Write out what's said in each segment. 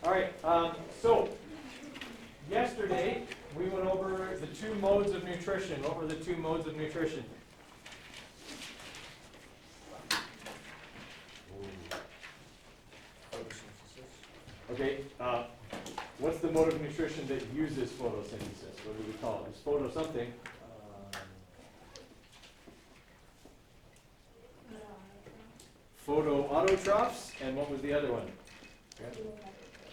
All right, so yesterday we went over the two modes of nutrition. What were the two modes of nutrition? Okay, what's the mode of nutrition that uses photosynthesis? What do we call it? It's photo something. Photoautotrophs, and what was the other one?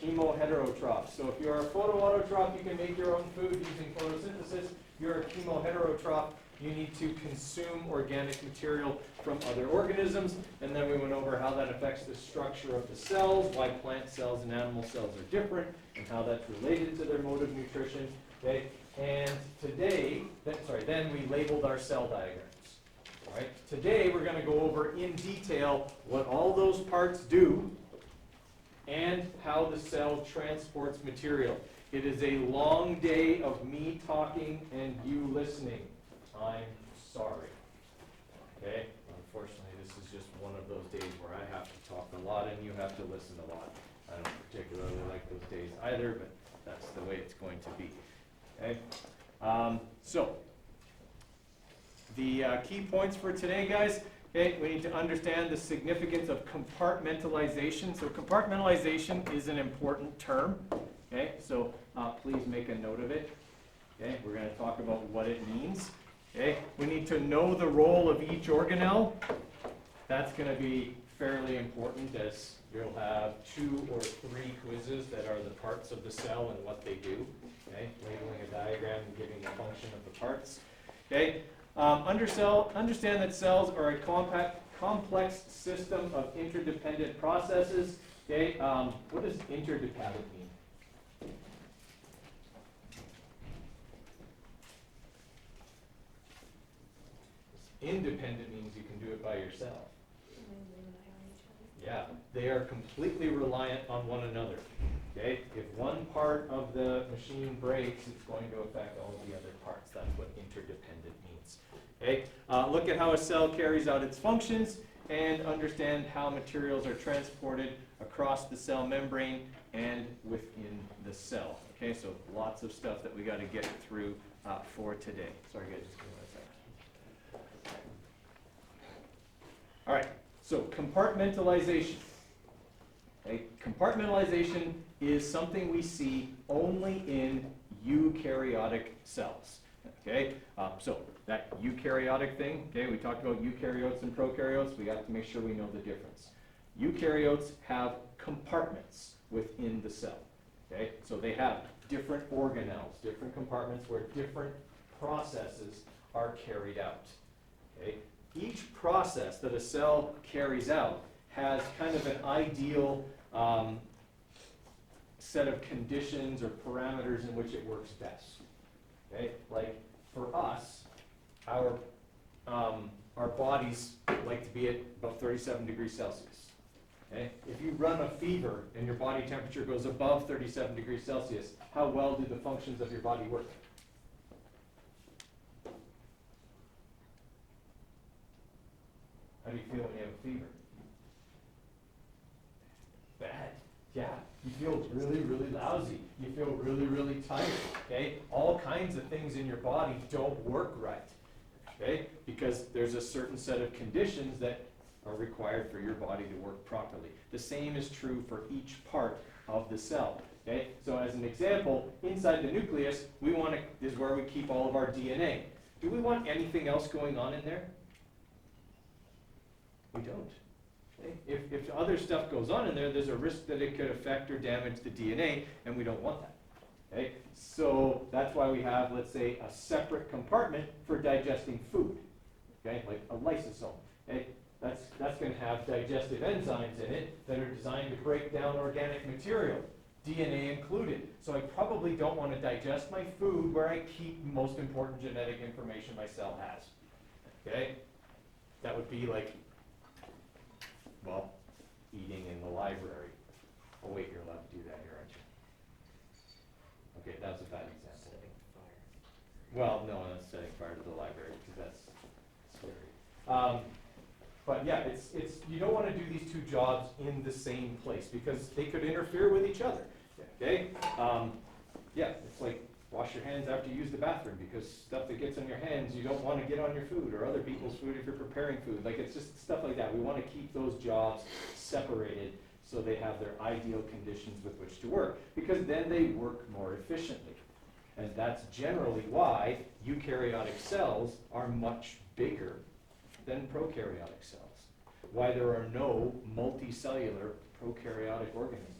Chemoheterotrophs. So if you're a photoautotroph, you can make your own food using photosynthesis. If you're a chemoheterotroph, you need to consume organic material from other organisms. And then we went over how that affects the structure of the cells, why plant cells and animal cells are different, and how that's related to their mode of nutrition. Okay? And today, then we labeled our cell diagrams. All right? Today we're going to go over in detail what all those parts do and how the cell transports material. It is a long day of me talking and you listening. I'm sorry. Okay? Unfortunately, this is just one of those days where I have to talk a lot and you have to listen a lot. I don't particularly like those days either, but that's the way it's going to be. Okay? So, the key points for today, guys. Okay, we need to understand the significance of compartmentalization. So compartmentalization is an important term. Okay, so please make a note of it. Okay, we're going to talk about what it means. Okay, we need to know the role of each organelle. That's going to be fairly important, as you'll have 2 or 3 quizzes that are the parts of the cell and what they do. Okay, labeling a diagram and giving the function of the parts. Okay. Understand that cells are a complex system of interdependent processes. Okay, what does interdependent mean? Independent means you can do it by yourself. Yeah, they are completely reliant on one another. Okay, if one part of the machine breaks, it's going to affect all of the other parts. That's what interdependent means. Okay, look at how a cell carries out its functions and understand how materials are transported across the cell membrane and within the cell. Okay, so lots of stuff that we got to get through for today. Sorry guys, just give me 1 second. All right, so compartmentalization. Okay, compartmentalization is something we see only in eukaryotic cells. Okay, so that eukaryotic thing, okay, we talked about eukaryotes and prokaryotes. We got to make sure we know the difference. Eukaryotes have compartments within the cell. Okay, so they have different organelles, different compartments where different processes are carried out. Okay, each process that a cell carries out has kind of an ideal set of conditions or parameters in which it works best. Okay, like for us, our bodies like to be at about 37 degrees Celsius. Okay, if you run a fever and your body temperature goes above 37 degrees Celsius, how well do the functions of your body work? How do you feel when you have a fever? Bad. Yeah, you feel really, really lousy. You feel really, really tired. Okay, all kinds of things in your body don't work right. Okay, because there's a certain set of conditions that are required for your body to work properly. The same is true for each part of the cell. Okay, so as an example, inside the nucleus, is where we keep all of our DNA. Do we want anything else going on in there? We don't. Okay? If other stuff goes on in there, there's a risk that it could affect or damage the DNA, and we don't want that. Okay? So that's why we have, let's say, a separate compartment for digesting food. Okay? Like a lysosome. Okay? That's going to have digestive enzymes in it that are designed to break down organic material, DNA included. So I probably don't want to digest my food where I keep the most important genetic information my cell has. Okay? That would be like, well, eating in the library. Oh wait, you're allowed to do that here, aren't you? Okay, that's a bad example. Setting fire. Well, no, I'm not setting fire to the library because that's scary. But yeah, it's you don't want to do these two jobs in the same place because they could interfere with each other. Okay? Yeah, it's like wash your hands after you use the bathroom, because stuff that gets on your hands, you don't want to get on your food or other people's food if you're preparing food. Like, it's just stuff like that. We want to keep those jobs separated so they have their ideal conditions with which to work, because then they work more efficiently. And that's generally why eukaryotic cells are much bigger than prokaryotic cells. Why there are no multicellular prokaryotic organisms.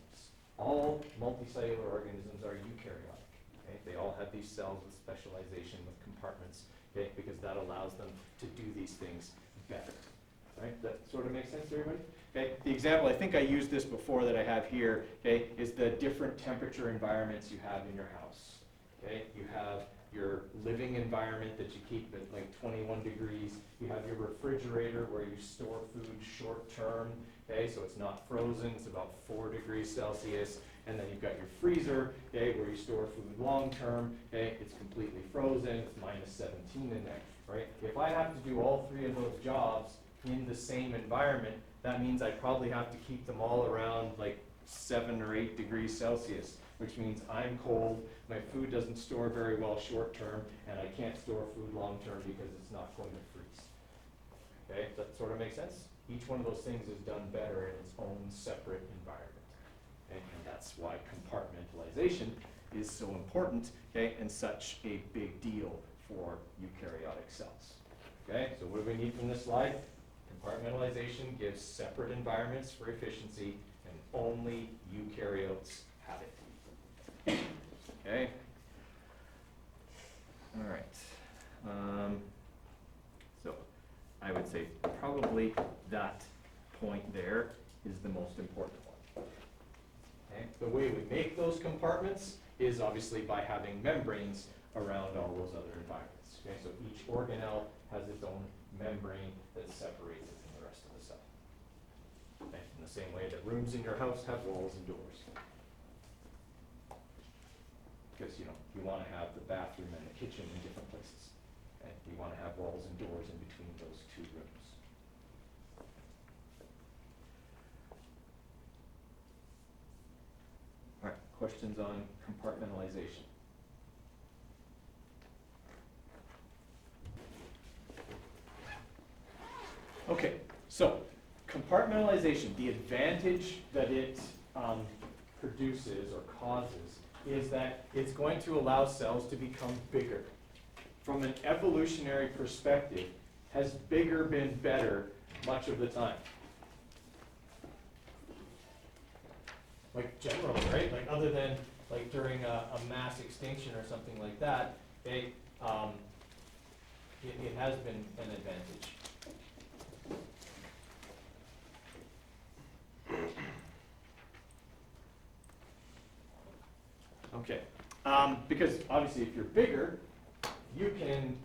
All multicellular organisms are eukaryotic. Okay? They all have these cells with specialization, with compartments, okay? Because that allows them to do these things better. Right? That sort of makes sense to everybody? Okay? The example, I think I used this before that I have here, okay, is the different temperature environments you have in your house. Okay? You have your living environment that you keep at like 21 degrees. You have your refrigerator where you store food short term, okay, so it's not frozen, it's about 4 degrees Celsius. And then you've got your freezer, okay, where you store food long term, okay, it's completely frozen, it's minus 17 in there, right? If I have to do all three of those jobs in the same environment, that means I probably have to keep them all around like 7 or 8 degrees Celsius, which means I'm cold, my food doesn't store very well short term, and I can't store food long term because it's not going to freeze. Okay, does that sort of make sense? Each one of those things is done better in its own separate environment. Okay? And that's why compartmentalization is so important, okay, and such a big deal for eukaryotic cells. Okay, so what do we need from this slide? Compartmentalization gives separate environments for efficiency, and only eukaryotes have it. Okay. All right. So I would say probably that point there is the most important one. Okay. The way we make those compartments is obviously by having membranes around all those other environments. Okay. So each organelle has its own membrane that separates it from the rest of the cell. Okay. In the same way that rooms in your house have walls and doors. Because, you know, you want to have the bathroom and the kitchen in different places. And you want to have walls and doors in between those two rooms. All right, questions on compartmentalization? Okay, so compartmentalization, the advantage that it produces or causes is that it's going to allow cells to become bigger. From an evolutionary perspective, has bigger been better much of the time? Like generally, right? Like other than like during a mass extinction or something like that, it has been an advantage. Okay, because obviously if you're bigger, you can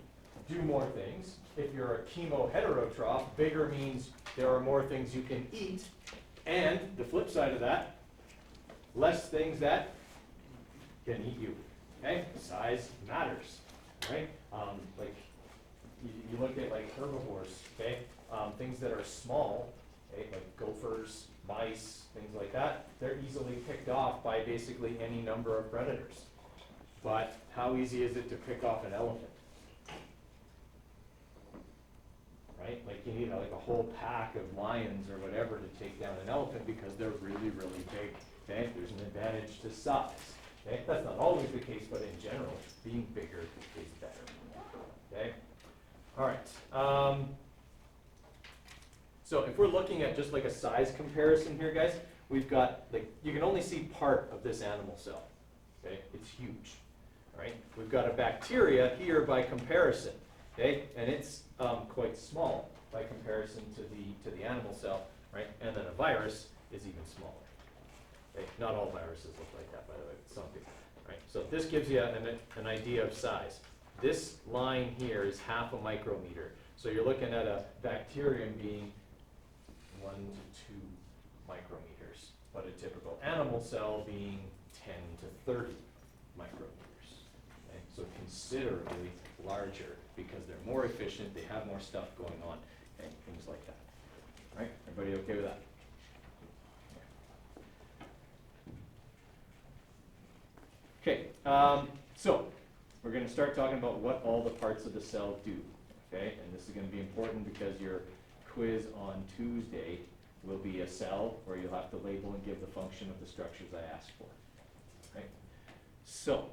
do more things. If you're a chemoheterotroph, bigger means there are more things you can eat, and the flip side of that, less things that can eat you. Okay, size matters, right? Like you look at like herbivores, okay, things that are small, okay, like gophers, mice, things like that, they're easily picked off by basically any number of predators. But how easy is it to pick off an elephant? Right? Like you need like a whole pack of lions or whatever to take down an elephant because they're really, really big. Okay? There's an advantage to size. Okay? That's not always the case, but in general, being bigger is better. Okay? All right. So if we're looking at just like a size comparison here, guys, we've got, like, you can only see part of this animal cell. Okay? It's huge. Right? We've got a bacteria here by comparison. Okay? And it's quite small by comparison to the animal cell. Right? And then a virus is even smaller. Okay? Not all viruses look like that, by the way, but some do. Right? So this gives you an idea of size. This line here is half a micrometer. So you're looking at a bacterium being 1 to 2 micrometers, but a typical animal cell being 10 to 30 micrometers. Okay? So considerably larger because they're more efficient, they have more stuff going on, and things like that. All right, everybody okay with that? Okay, so we're going to start talking about what all the parts of the cell do. Okay, and this is going to be important because your quiz on Tuesday will be a cell where you'll have to label and give the function of the structures I asked for. Okay, so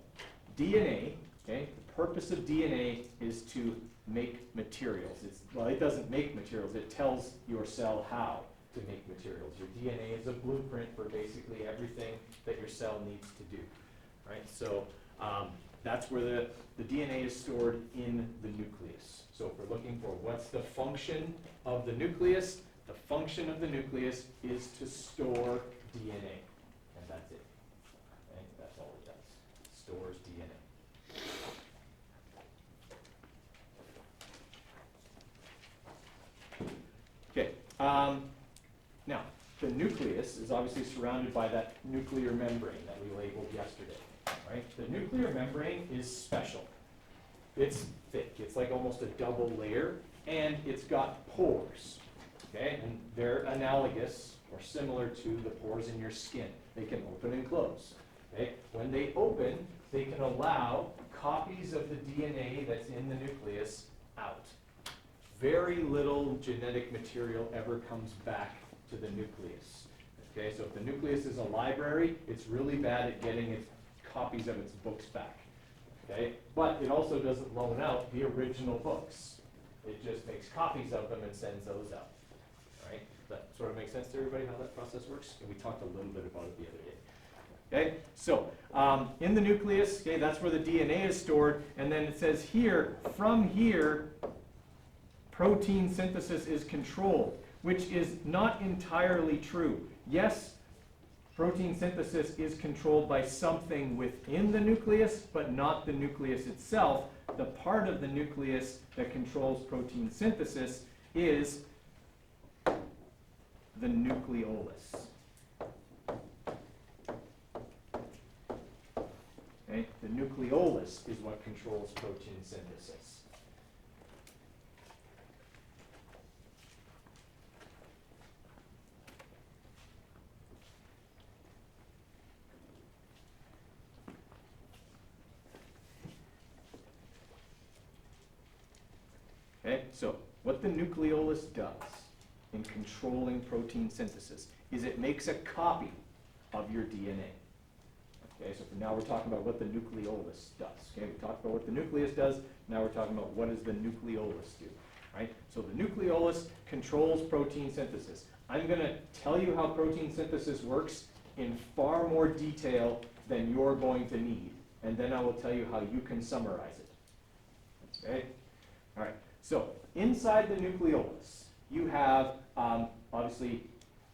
DNA. Okay, the purpose of DNA is to make materials. Well, it doesn't make materials. It tells your cell how to make materials. Your DNA is a blueprint for basically everything that your cell needs to do. Right? So that's where the DNA is stored in the nucleus. So if we're looking for what's the function of the nucleus, the function of the nucleus is to store DNA. And that's it. Okay? That's all it does. Stores DNA. Okay. Now, the nucleus is obviously surrounded by that nuclear membrane that we labeled yesterday. Right? The nuclear membrane is special. It's thick. It's like almost a double layer, and it's got pores. Okay? And they're analogous or similar to the pores in your skin. They can open and close. Okay? When they open, they can allow copies of the DNA that's in the nucleus out. Very little genetic material ever comes back to the nucleus. Okay, so if the nucleus is a library, it's really bad at getting its copies of its books back. Okay, but it also doesn't loan out the original books. It just makes copies of them and sends those out. All right, that sort of makes sense to everybody how that process works? And we talked a little bit about it the other day. Okay, so in the nucleus, okay, that's where the DNA is stored, and then it says here, from here, protein synthesis is controlled, which is not entirely true. Yes, protein synthesis is controlled by something within the nucleus, but not the nucleus itself. The part of the nucleus that controls protein synthesis is the nucleolus. Okay? The nucleolus is what controls protein synthesis. Okay, so what the nucleolus does in controlling protein synthesis is it makes a copy of your DNA. Okay, so now we're talking about what the nucleolus does. Okay, we talked about what the nucleus does, now we're talking about what does the nucleolus do. Right? So the nucleolus controls protein synthesis. I'm going to tell you how protein synthesis works in far more detail than you're going to need, and then I will tell you how you can summarize it. Okay? All right. So inside the nucleolus, you have obviously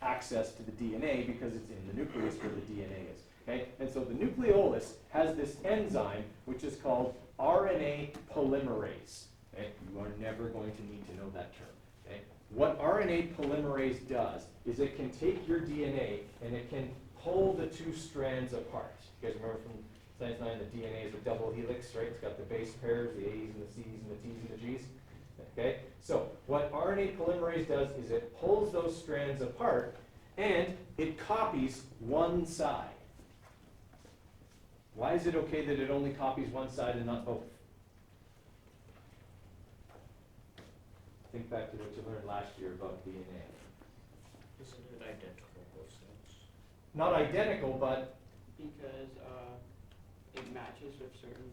access to the DNA because it's in the nucleus where the DNA is. Okay? And so the nucleolus has this enzyme which is called RNA polymerase. Okay? You are never going to need to know that term. Okay? What RNA polymerase does is it can take your DNA and it can pull the two strands apart. You guys remember from Science 9 the DNA is a double helix, right? It's got the base pairs, the A's and the C's and the T's and the G's. Okay? So what RNA polymerase does is it pulls those strands apart and it copies one side. Why is it okay that it only copies one side and not both? Think back to what you learned last year about DNA. Isn't it identical both sides? Not identical, but Because it matches with certain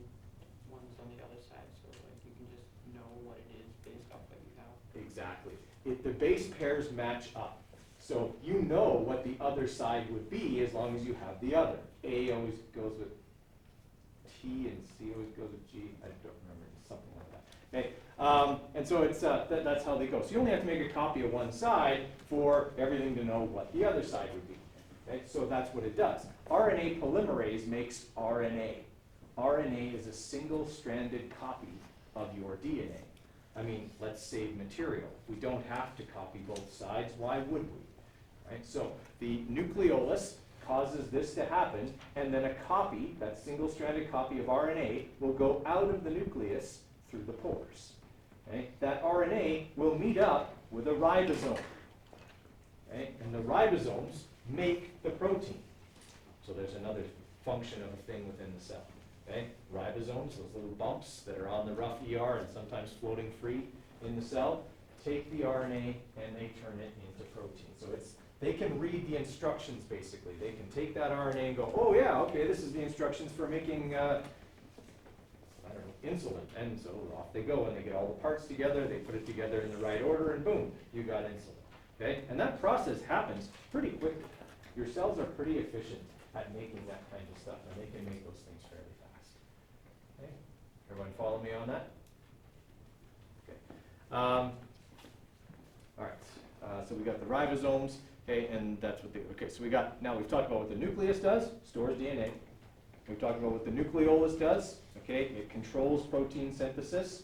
ones on the other side, so like you can just know what it is based off what you have. exactly. The base pairs match up. So you know what the other side would be as long as you have the other. A always goes with T and C always goes with G. I don't remember, something like that. Okay, and so it's that's how they go. So you only have to make a copy of one side for everything to know what the other side would be. Okay, so that's what it does. RNA polymerase makes RNA. RNA is a single-stranded copy of your DNA. I mean, let's save material. We don't have to copy both sides. Why would we? Right? So the nucleolus causes this to happen, and then a copy, that single-stranded copy of RNA, will go out of the nucleus through the pores. Okay? That RNA will meet up with a ribosome. Okay? And the ribosomes make the protein. So there's another function of a thing within the cell. Okay? Ribosomes, those little bumps that are on the rough ER and sometimes floating free in the cell, take the RNA and they turn it into protein. So they can read the instructions basically. They can take that RNA and go, oh yeah, okay, this is the instructions for making, I don't know, insulin. And so off they go and they get all the parts together, they put it together in the right order and boom, you got insulin. Okay? And that process happens pretty quickly. Your cells are pretty efficient at making that kind of stuff and they can make those things fairly fast. Okay? Everyone follow me on that? Okay. All right, so we got the ribosomes, okay, and that's what okay, so now we've talked about what the nucleus does, stores DNA. We've talked about what the nucleolus does, okay, it controls protein synthesis,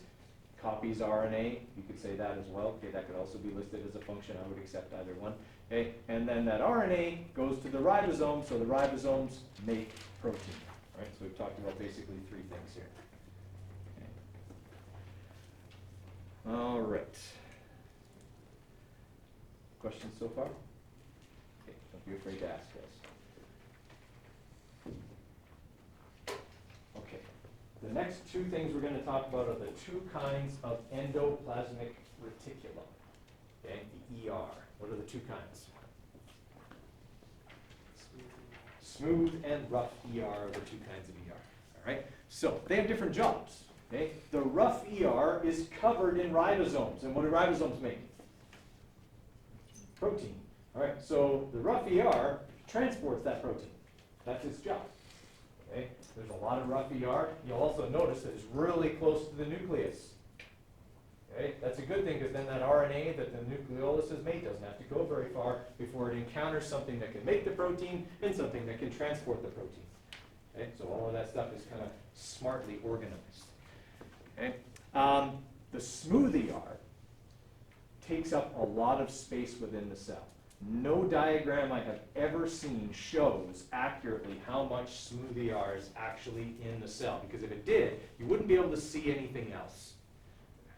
copies RNA, you could say that as well, okay, that could also be listed as a function, I would accept either one, okay, and then that RNA goes to the ribosome, so the ribosomes make protein, right, so we've talked about basically three things here. Okay. All right. Questions so far? Okay, don't be afraid to ask, guys. Okay, the next two things we're going to talk about are the two kinds of endoplasmic reticulum. Okay, the ER. What are the two kinds? Smooth and rough ER are the two kinds of ER. All right, so they have different jobs. Okay, the rough ER is covered in ribosomes, and what do ribosomes make? Protein. All right, so the rough ER transports that protein. That's its job. Okay, there's a lot of rough ER. You'll also notice that it's really close to the nucleus. Okay, that's a good thing because then that RNA that the nucleolus has made doesn't have to go very far before it encounters something that can make the protein and something that can transport the protein. Okay, so all of that stuff is kind of smartly organized. Okay, the smooth ER takes up a lot of space within the cell. No diagram I have ever seen shows accurately how much smooth ER is actually in the cell, because if it did, you wouldn't be able to see anything else.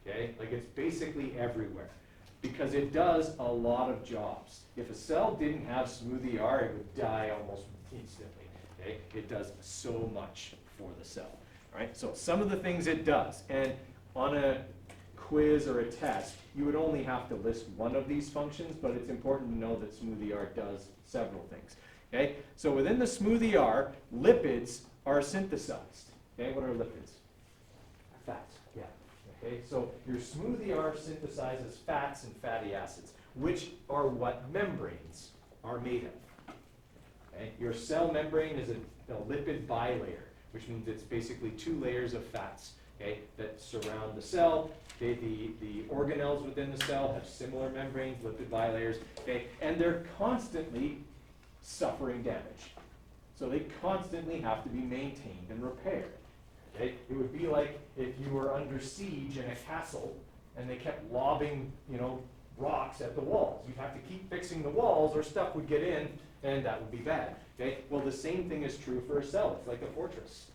Okay, like it's basically everywhere, because it does a lot of jobs. If a cell didn't have smooth ER, it would die almost instantly. Okay, it does so much for the cell. All right, so some of the things it does, and on a quiz or a test, you would only have to list one of these functions, but it's important to know that smooth ER does several things. Okay, so within the smooth ER, lipids are synthesized. Okay, what are lipids? Fats. Yeah. Okay, so your smooth ER synthesizes fats and fatty acids, which are what membranes are made of. Okay, your cell membrane is a lipid bilayer, which means it's basically two layers of fats. Okay, that surround the cell. Okay, the organelles within the cell have similar membranes, lipid bilayers, okay, and they're constantly suffering damage. So they constantly have to be maintained and repaired. Okay? It would be like if you were under siege in a castle and they kept lobbing, rocks at the walls. You'd have to keep fixing the walls or stuff would get in and that would be bad. Okay? Well, the same thing is true for a cell. It's like a fortress.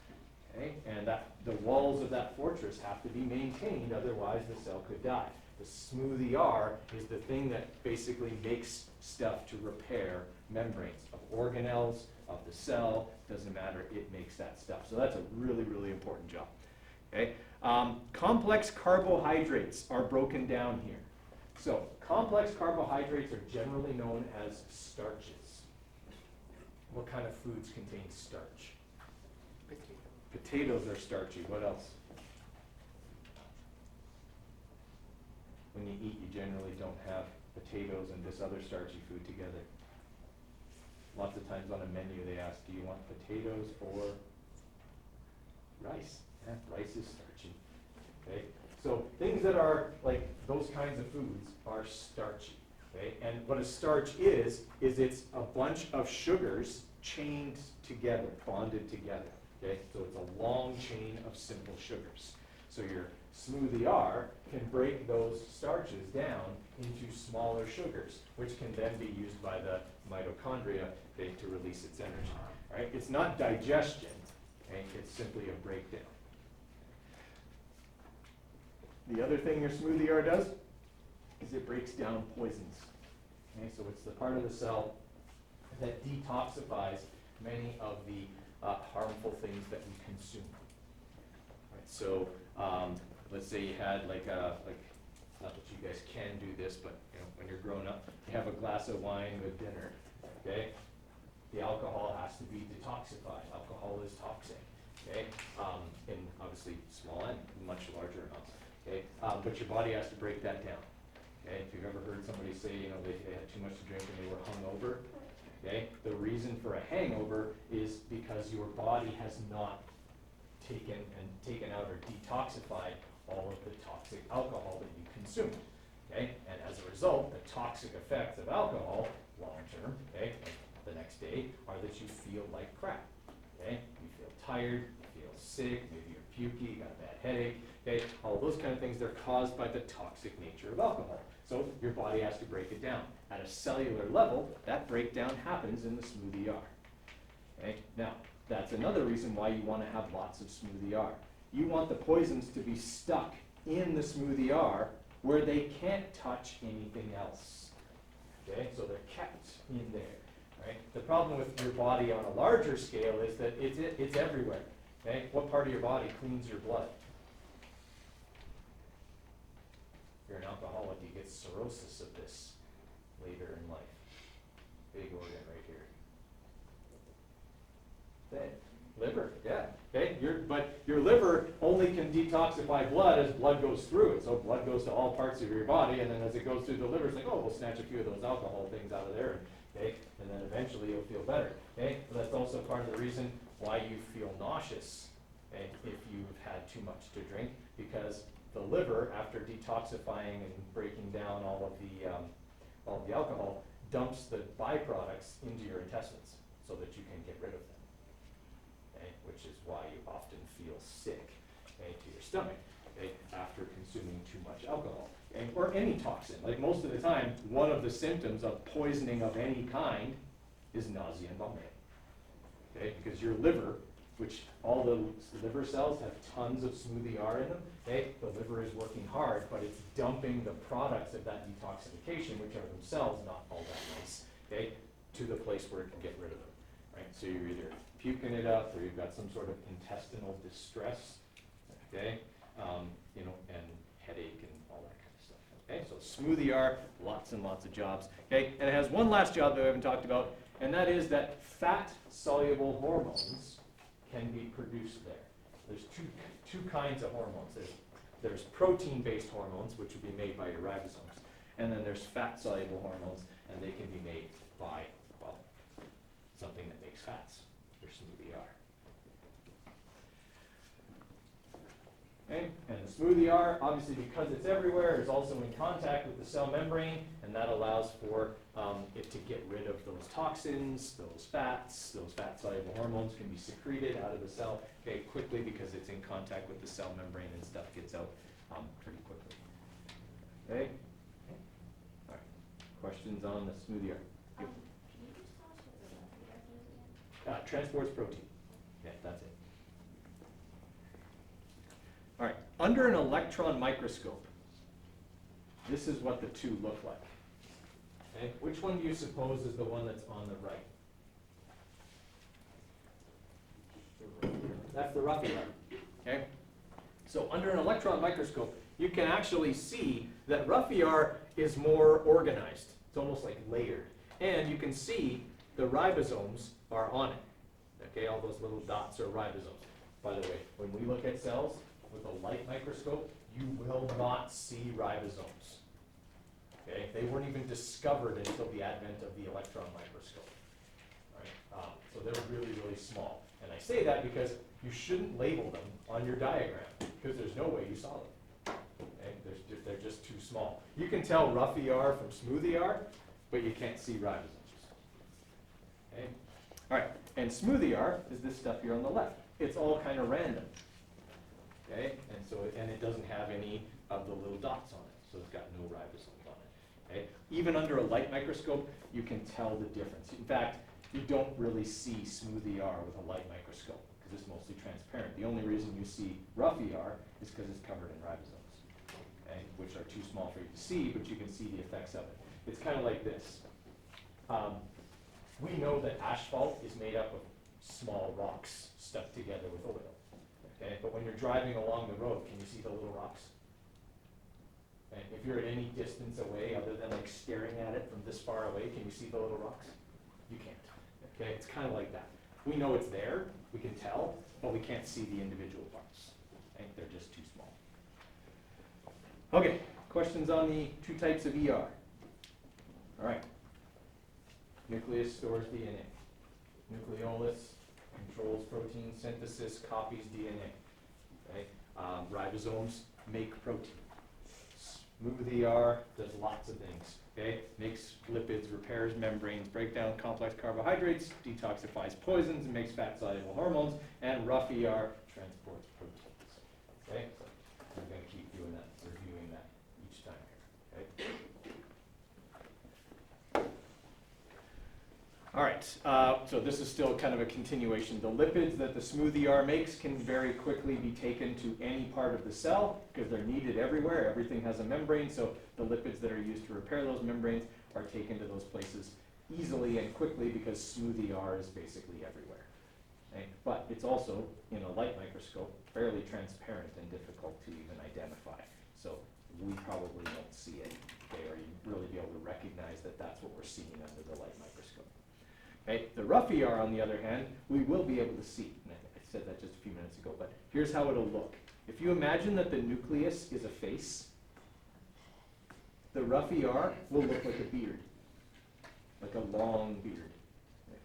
Okay? And the walls of that fortress have to be maintained, otherwise the cell could die. The smooth ER is the thing that basically makes stuff to repair membranes of organelles, of the cell, doesn't matter, it makes that stuff. So that's a really, really important job. Okay? Complex carbohydrates are broken down here. So complex carbohydrates are generally known as starches. What kind of foods contain starch? Potatoes are starchy. What else? When you eat, you generally don't have potatoes and this other starchy food together. Lots of times on a menu they ask, do you want potatoes or rice? Yeah, rice is starchy. Okay? So things that are like those kinds of foods are starchy. Okay? And what a starch is it's a bunch of sugars chained together, bonded together. Okay? So it's a long chain of simple sugars. So your smooth ER can break those starches down into smaller sugars, which can then be used by the mitochondria to release its energy. Right? It's not digestion, okay? It's simply a breakdown. The other thing your smooth ER does is it breaks down poisons. Okay? So it's the part of the cell that detoxifies many of the harmful things that we consume. Right, so let's say you had like not that you guys can do this, but you know, when you're grown up, you have a glass of wine with dinner, okay? The alcohol has to be detoxified. Alcohol is toxic, okay? In obviously small and much larger amounts, okay? But your body has to break that down, okay? If you've ever heard somebody say, you know, they had too much to drink and they were hungover, okay? The reason for a hangover is because your body has not taken out or detoxified all of the toxic alcohol that you consume, okay? And as a result, the toxic effects of alcohol, long term, okay, the next day, are that you feel like crap, okay? You feel tired, you feel sick, maybe you're pukey, you got a bad headache, okay? All those kind of things, they're caused by the toxic nature of alcohol. So your body has to break it down. At a cellular level, that breakdown happens in the smoothie R, okay? Now, that's another reason why you want to have lots of smoothie R. You want the poisons to be stuck in the smoothie R where they can't touch anything else, okay? So they're kept in there. Right? The problem with your body on a larger scale is that it's everywhere. Okay? What part of your body cleans your blood? If you're an alcoholic, you get cirrhosis of this later in life. Big organ right here. Okay. Liver, yeah. Okay? But your liver only can detoxify blood as blood goes through it. So blood goes to all parts of your body, and then as it goes through the liver, it's like, oh, we'll snatch a few of those alcohol things out of there. Okay, and then eventually you'll feel better. Okay, but that's also part of the reason why you feel nauseous, okay, if you've had too much to drink, because the liver, after detoxifying and breaking down all of the alcohol, dumps the byproducts into your intestines so that you can get rid of them. Okay, which is why you often feel sick, okay, to your stomach, okay, after consuming too much alcohol. Or any toxin. Like most of the time, one of the symptoms of poisoning of any kind is nausea and vomiting. Okay, because your liver, which all the liver cells have tons of smoothie R in them, okay, the liver is working hard, but it's dumping the products of that detoxification, which are themselves not all that nice, okay, to the place where it can get rid of them. Right? So you're either puking it up or you've got some sort of intestinal distress, okay, you know, and headache and all that kind of stuff. Okay, so smoothie R, lots and lots of jobs. Okay, and it has one last job that we haven't talked about, and that is that fat-soluble hormones can be produced there. There's two kinds of hormones. There's protein-based hormones, which would be made by your ribosomes, and then there's fat-soluble hormones, and they can be made by, well, something that makes fats, your smoothie R. Okay, and the smoothie R, obviously because it's everywhere, is also in contact with the cell membrane, and that allows for it to get rid of those toxins, those fat-soluble hormones can be secreted out of the cell, okay, quickly because it's in contact with the cell membrane and stuff gets out pretty quickly. Okay? All right. Questions on the smoothie R? Can you just tell us what the Rough is again? Transports protein. Yeah, that's it. All right, under an electron microscope, this is what the two look like. Okay, which one do you suppose is the one that's on the right? That's the Rough. Okay, so under an electron microscope, you can actually see that Rough is more organized. It's almost like layered, and you can see the ribosomes are on it. Okay, all those little dots are ribosomes. By the way, when we look at cells with a light microscope, you will not see ribosomes. Okay, they weren't even discovered until the advent of the electron microscope. Right? So they're really, really small. And I say that because you shouldn't label them on your diagram because there's no way you saw them. Okay? They're just too small. You can tell Rough from Smooth but you can't see ribosomes. Okay? All right, and Smooth is this stuff here on the left. It's all kind of random. Okay, and it doesn't have any of the little dots on it, so it's got no ribosomes on it. Okay, even under a light microscope, you can tell the difference. In fact, you don't really see Smooth with a light microscope because it's mostly transparent. The only reason you see Rough is because it's covered in ribosomes, okay, which are too small for you to see, but you can see the effects of it. It's kind of like this. We know that asphalt is made up of small rocks stuck together with oil. Okay, but when you're driving along the road, can you see the little rocks? And if you're at any distance away, other than like staring at it from this far away, can you see the little rocks? You can't. Okay, it's kind of like that. We know it's there, we can tell, but we can't see the individual parts. Okay, they're just too small. Okay, questions on the two types of ER? All right. Nucleus stores DNA. Nucleolus controls protein synthesis, copies DNA. Okay? Ribosomes make protein. Smooth ER does lots of things. Okay? Makes lipids, repairs membranes, breaks down complex carbohydrates, detoxifies poisons, and makes fat-soluble hormones. And rough ER transports proteins. Okay? So we're going to keep doing that, reviewing that each time here. Okay? All right, so this is still kind of a continuation. The lipids that the smooth ER makes can very quickly be taken to any part of the cell because they're needed everywhere. Everything has a membrane, so the lipids that are used to repair those membranes are taken to those places easily and quickly because smooth ER is basically everywhere. Okay? But it's also, in a light microscope, fairly transparent and difficult to even identify. So we probably won't see it, okay, or you really be able to recognize that that's what we're seeing under the light microscope. Okay, the rough ER, on the other hand, we will be able to see. And I said that just a few minutes ago, but here's how it'll look. If you imagine that the nucleus is a face, the rough ER will look like a beard, like a long beard,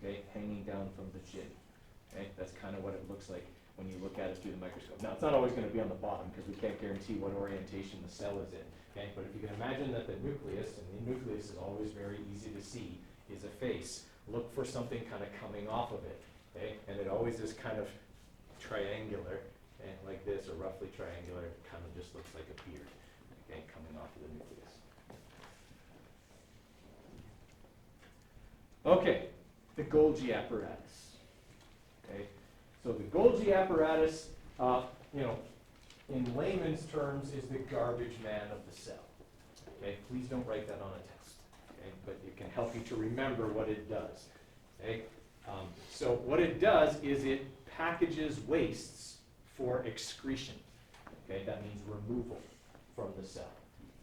okay, hanging down from the chin. Okay, that's kind of what it looks like when you look at it through the microscope. Now, it's not always going to be on the bottom because we can't guarantee what orientation the cell is in. Okay, but if you can imagine that the nucleus, and the nucleus is always very easy to see, is a face. Look for something kind of coming off of it, okay? And it always is kind of triangular, and like this, or roughly triangular. It kind of just looks like a beard, okay, coming off of the nucleus. Okay, the Golgi apparatus. Okay, so the Golgi apparatus, in layman's terms, is the garbage man of the cell. Okay, please don't write that on a test. Okay, but it can help you to remember what it does. Okay? So what it does is it packages wastes for excretion. Okay? That means removal from the cell.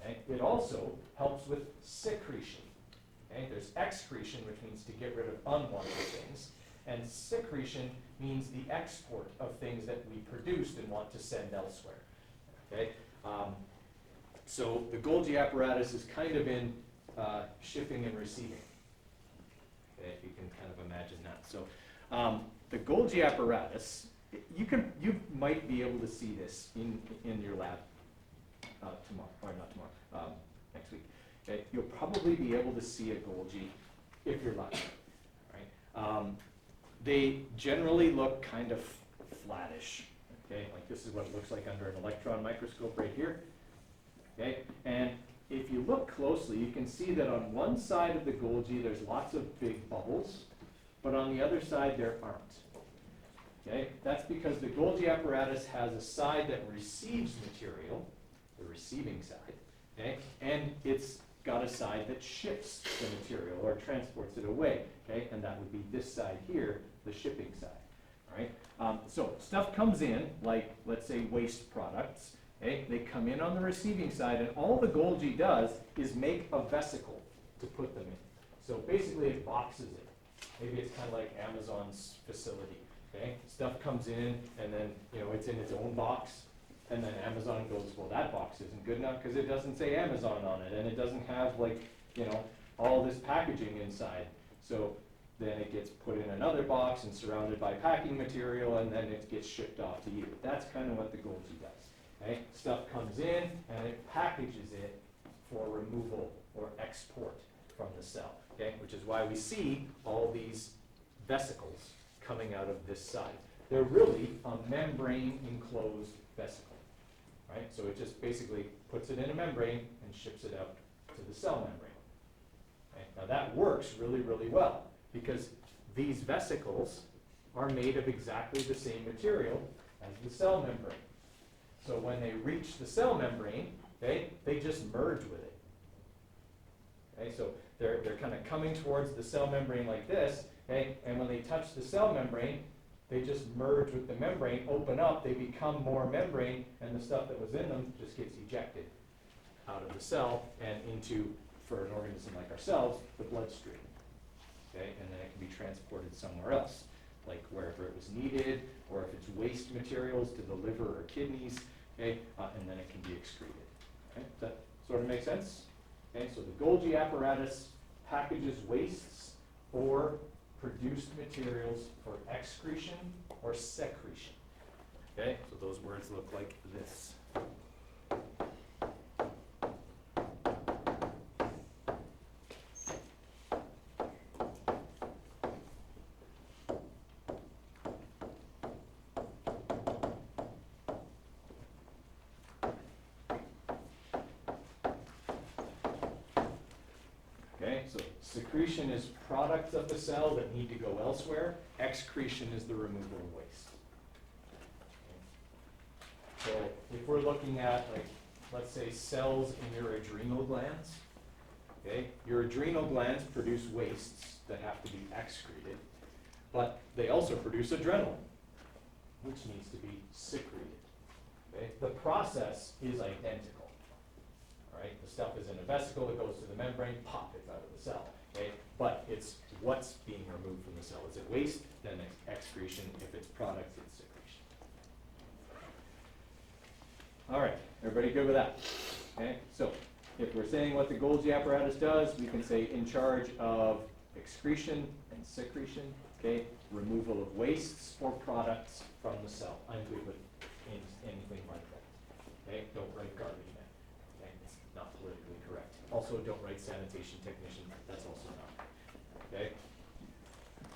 Okay? It also helps with secretion. Okay? There's excretion, which means to get rid of unwanted things, and secretion means the export of things that we produced and want to send elsewhere. Okay? So the Golgi apparatus is kind of in shipping and receiving, okay, if you can kind of imagine that. So the Golgi apparatus, you might be able to see this in your lab tomorrow, or not tomorrow, next week. Okay, you'll probably be able to see a Golgi if you're lucky. Right? They generally look kind of flattish. Okay, like this is what it looks like under an electron microscope right here. Okay, and if you look closely, you can see that on one side of the Golgi there's lots of big bubbles, but on the other side there aren't. Okay? That's because the Golgi apparatus has a side that receives material, the receiving side, okay? And it's got a side that ships the material or transports it away, okay? And that would be this side here, the shipping side. All right? So stuff comes in, like let's say waste products. Okay, they come in on the receiving side, and all the Golgi does is make a vesicle to put them in. So basically it boxes it. Maybe it's kind of like Amazon's facility. Okay, stuff comes in, and then it's in its own box, and then Amazon goes, well, that box isn't good enough because it doesn't say Amazon on it, and it doesn't have all this packaging inside. So then it gets put in another box and surrounded by packing material, and then it gets shipped off to you. That's kind of what the Golgi does. Okay? Stuff comes in and it packages it for removal or export from the cell, okay? Which is why we see all these vesicles coming out of this side. They're really a membrane enclosed vesicle, right? So it just basically puts it in a membrane and ships it out to the cell membrane. Okay? Now that works really, really well because these vesicles are made of exactly the same material as the cell membrane. So when they reach the cell membrane, okay, they just merge with it. Okay, so They're kind of coming towards the cell membrane like this, okay? And when they touch the cell membrane, they just merge with the membrane, open up, they become more membrane, and the stuff that was in them just gets ejected out of the cell and into, for an organism like ourselves, the bloodstream. Okay, and then it can be transported somewhere else, like wherever it was needed, or if it's waste materials to the liver or kidneys, okay, and then it can be excreted. Okay, does that sort of make sense? Okay, so the Golgi apparatus packages wastes or produced materials for excretion or secretion. Okay, so those words look like this. Okay, so secretion is products of the cell that need to go elsewhere. Excretion is the removal of waste. So if we're looking at, like, let's say cells in your adrenal glands, okay, your adrenal glands produce wastes that have to be excreted, but they also produce adrenaline, which needs to be secreted. Okay? The process is identical. All right, the stuff is in a vesicle, it goes to the membrane, pop, it's out of the cell. Okay, but it's what's being removed from the cell. Is it waste? Then it's excretion. If it's products, it's secretion. All right, everybody good with that? Okay, so if we're saying what the Golgi apparatus does, we can say in charge of excretion and secretion. Okay, removal of wastes or products from the cell. I'm good with anything like that. Okay, don't write garbage man. Okay, it's not politically correct. Also, don't write sanitation technician. That's also not. Okay.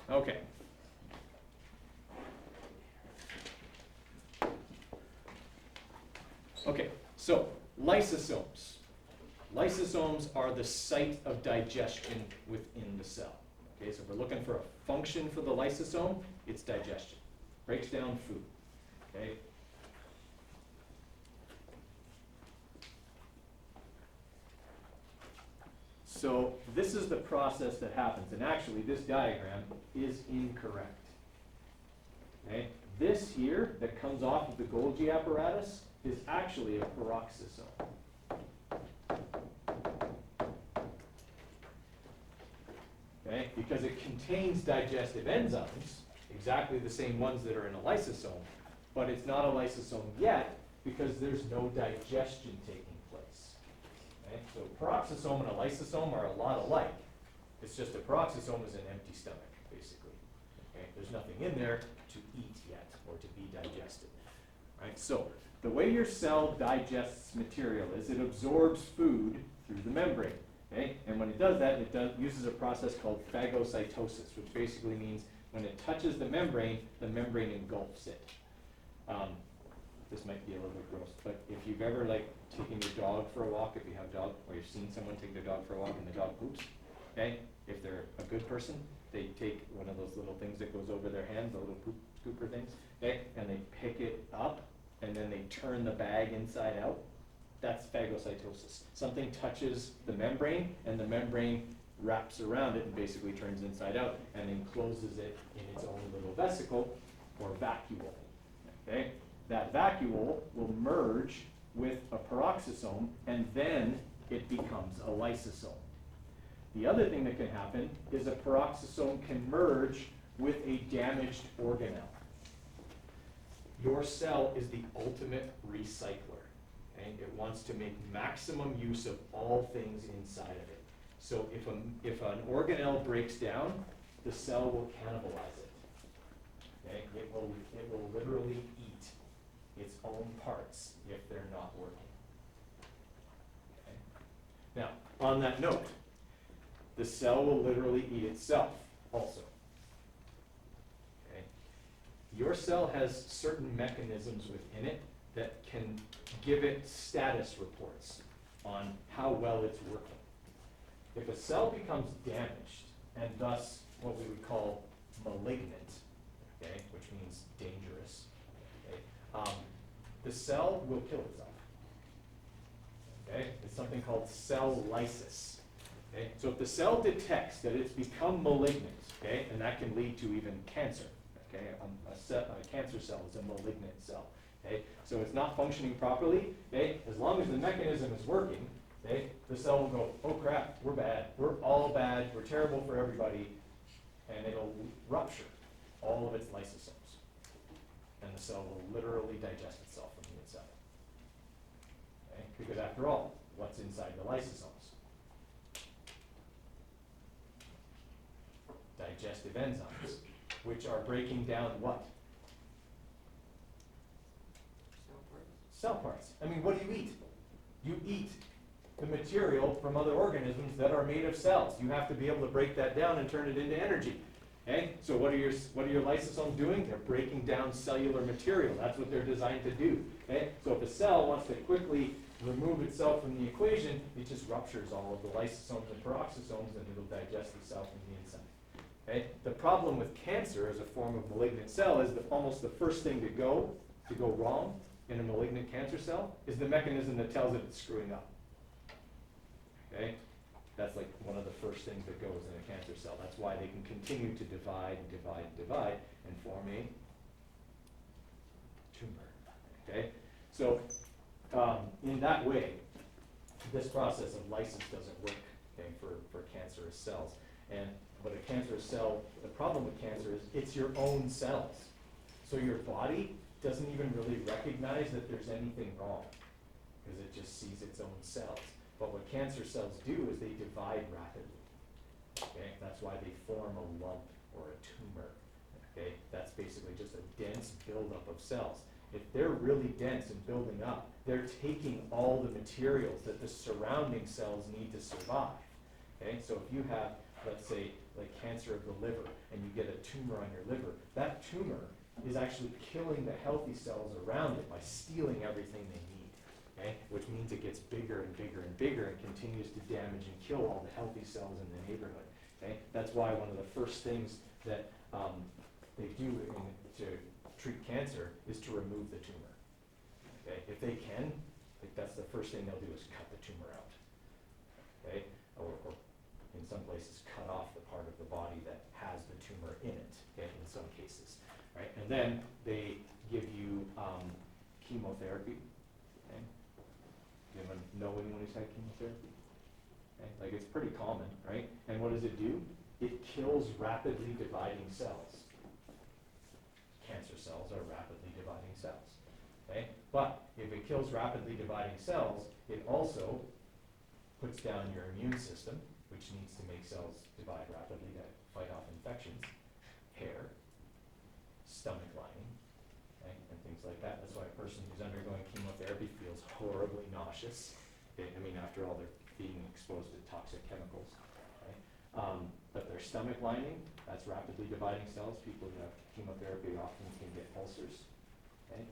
Okay. Okay. So lysosomes. Lysosomes are the site of digestion within the cell. Okay, so if we're looking for a function for the lysosome, it's digestion. Breaks down food. Okay. So this is the process that happens, and actually this diagram is incorrect. Okay? This here that comes off of the Golgi apparatus is actually a peroxisome. Okay? Because it contains digestive enzymes, exactly the same ones that are in a lysosome, but it's not a lysosome yet because there's no digestion taking place. Okay? So peroxisome and a lysosome are a lot alike. It's just a peroxisome is an empty stomach, basically. Okay? There's nothing in there to eat yet or to be digested. Right? So the way your cell digests material is it absorbs food through the membrane. Okay? And when it does that, it uses a process called phagocytosis, which basically means when it touches the membrane engulfs it. This might be a little bit gross, but if you've ever taken your dog for a walk, if you have a dog, or you've seen someone take their dog for a walk and the dog poops, okay? If they're a good person, they take one of those little things that goes over their hand, the little poop scooper things, okay? And they pick it up, and then they turn the bag inside out. That's phagocytosis. Something touches the membrane, and the membrane wraps around it and basically turns inside out, and encloses it in its own little vesicle, or vacuole, okay? That vacuole will merge with a peroxisome, and then it becomes a lysosome. The other thing that can happen is a peroxisome can merge with a damaged organelle. Your cell is the ultimate recycler, okay? It wants to make maximum use of all things inside of it. So if an organelle breaks down, the cell will cannibalize it. Okay? It will literally eat its own parts if they're not working. Okay? Now, on that note, the cell will literally eat itself also. Okay? Your cell has certain mechanisms within it that can give it status reports on how well it's working. If a cell becomes damaged, and thus what we would call malignant, okay, which means dangerous, okay, the cell will kill itself. Okay? It's something called cell lysis. Okay? So if the cell detects that it's become malignant, okay, and that can lead to even cancer, okay? A cancer cell is a malignant cell, okay? So it's not functioning properly, okay? As long as the mechanism is working, okay, the cell will go, oh crap, we're bad, we're all bad, we're terrible for everybody, and it'll rupture all of its lysosomes. And the cell will literally digest itself from the inside. Okay? Because after all, what's inside the lysosomes? Digestive enzymes, which are breaking down what? Cell parts. Cell parts. I mean, what do you eat? You eat the material from other organisms that are made of cells. You have to be able to break that down and turn it into energy. Okay? So what are your lysosomes doing? They're breaking down cellular material. That's what they're designed to do. Okay? So if a cell wants to quickly remove itself from the equation, it just ruptures all of the lysosomes and peroxisomes, and it'll digest itself from the inside. Okay? The problem with cancer as a form of malignant cell is that almost the first thing to go wrong in a malignant cancer cell is the mechanism that tells it it's screwing up. Okay? That's like one of the first things that goes in a cancer cell. That's why they can continue to divide and divide and divide and form a tumor. Okay? So in that way, this process of lysis doesn't work, okay, for cancerous cells. And but a cancerous cell, the problem with cancer is it's your own cells. So your body doesn't even really recognize that there's anything wrong because it just sees its own cells. But what cancer cells do is they divide rapidly. Okay? That's why they form a lump or a tumor. Okay? That's basically just a dense buildup of cells. If they're really dense and building up, they're taking all the materials that the surrounding cells need to survive. Okay? So if you have, let's say, like cancer of the liver, and you get a tumor on your liver, that tumor is actually killing the healthy cells around it by stealing everything they need. Okay? Which means it gets bigger and bigger and bigger and continues to damage and kill all the healthy cells in the neighborhood. Okay? That's why one of the first things that they do to treat cancer is to remove the tumor. Okay? If they can, like that's the first thing they'll do is cut the tumor out. Okay? Or in some places cut off the part of the body that has the tumor in it, okay, in some cases. Right? And then they give you chemotherapy. Okay? Do you know anyone who's had chemotherapy? Okay? Like it's pretty common, right? And what does it do? It kills rapidly dividing cells. Cancer cells are rapidly dividing cells. Okay? But if it kills rapidly dividing cells, it also puts down your immune system, which needs to make cells divide rapidly to fight off infections, hair, stomach lining, okay, and things like that. That's why a person who's undergoing chemotherapy feels horribly nauseous. Okay? I mean, after all, they're being exposed to toxic chemicals. Okay? But their stomach lining, that's rapidly dividing cells. People who have chemotherapy often can get ulcers. Okay?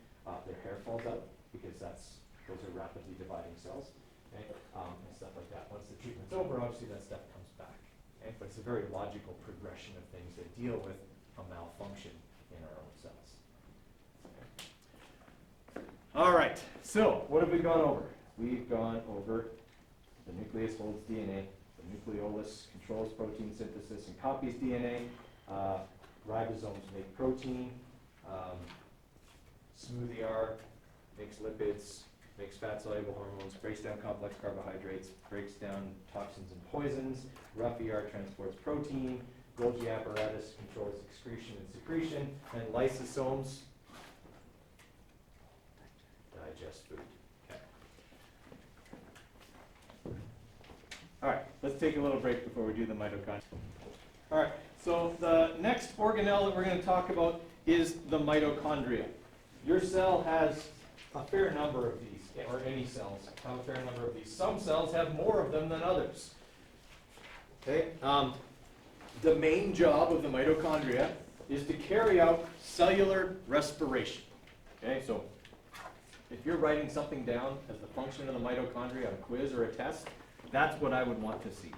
Their hair falls out because those are rapidly dividing cells. Okay? And stuff like that. Once the treatment's over, obviously that stuff comes back. Okay? But it's a very logical progression of things that deal with a malfunction in our own cells. Okay. All right, so what have we gone over? We've gone over the nucleus holds DNA, the nucleolus controls protein synthesis and copies DNA, ribosomes make protein, smoothie R makes lipids, makes fat-soluble hormones, breaks down complex carbohydrates, breaks down toxins and poisons, rough ER transports protein, Golgi apparatus controls excretion and secretion, and lysosomes digest food. Okay. All right, let's take a little break before we do the mitochondria. All right, so the next organelle that we're going to talk about is the mitochondria. Your cell has a fair number of these, or any cells have a fair number of these. Some cells have more of them than others. Okay. The main job of the mitochondria is to carry out cellular respiration. Okay, so if you're writing something down as the function of the mitochondria on a quiz or a test, that's what I would want to see.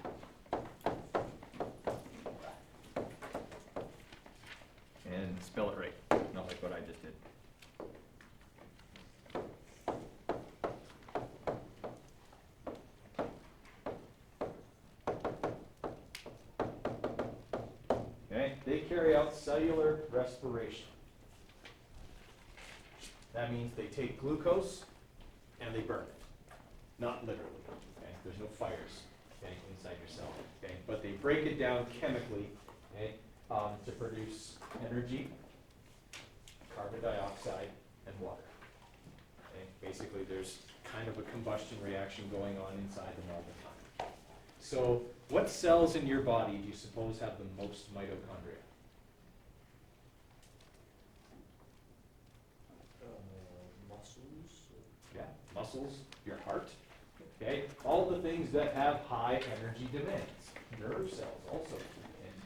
And spell it right, not like what I just did. they carry out cellular respiration. That means they take glucose and they burn it. Not literally, okay? There's no fires, okay, inside your cell, okay? But they break it down chemically, okay, to produce energy, carbon dioxide, and water. Okay? Basically, there's kind of a combustion reaction going on inside them all the time. So, what cells in your body do you suppose have the most mitochondria? Muscles. Yeah, muscles, your heart, okay? All the things that have high energy demands. Nerve cells also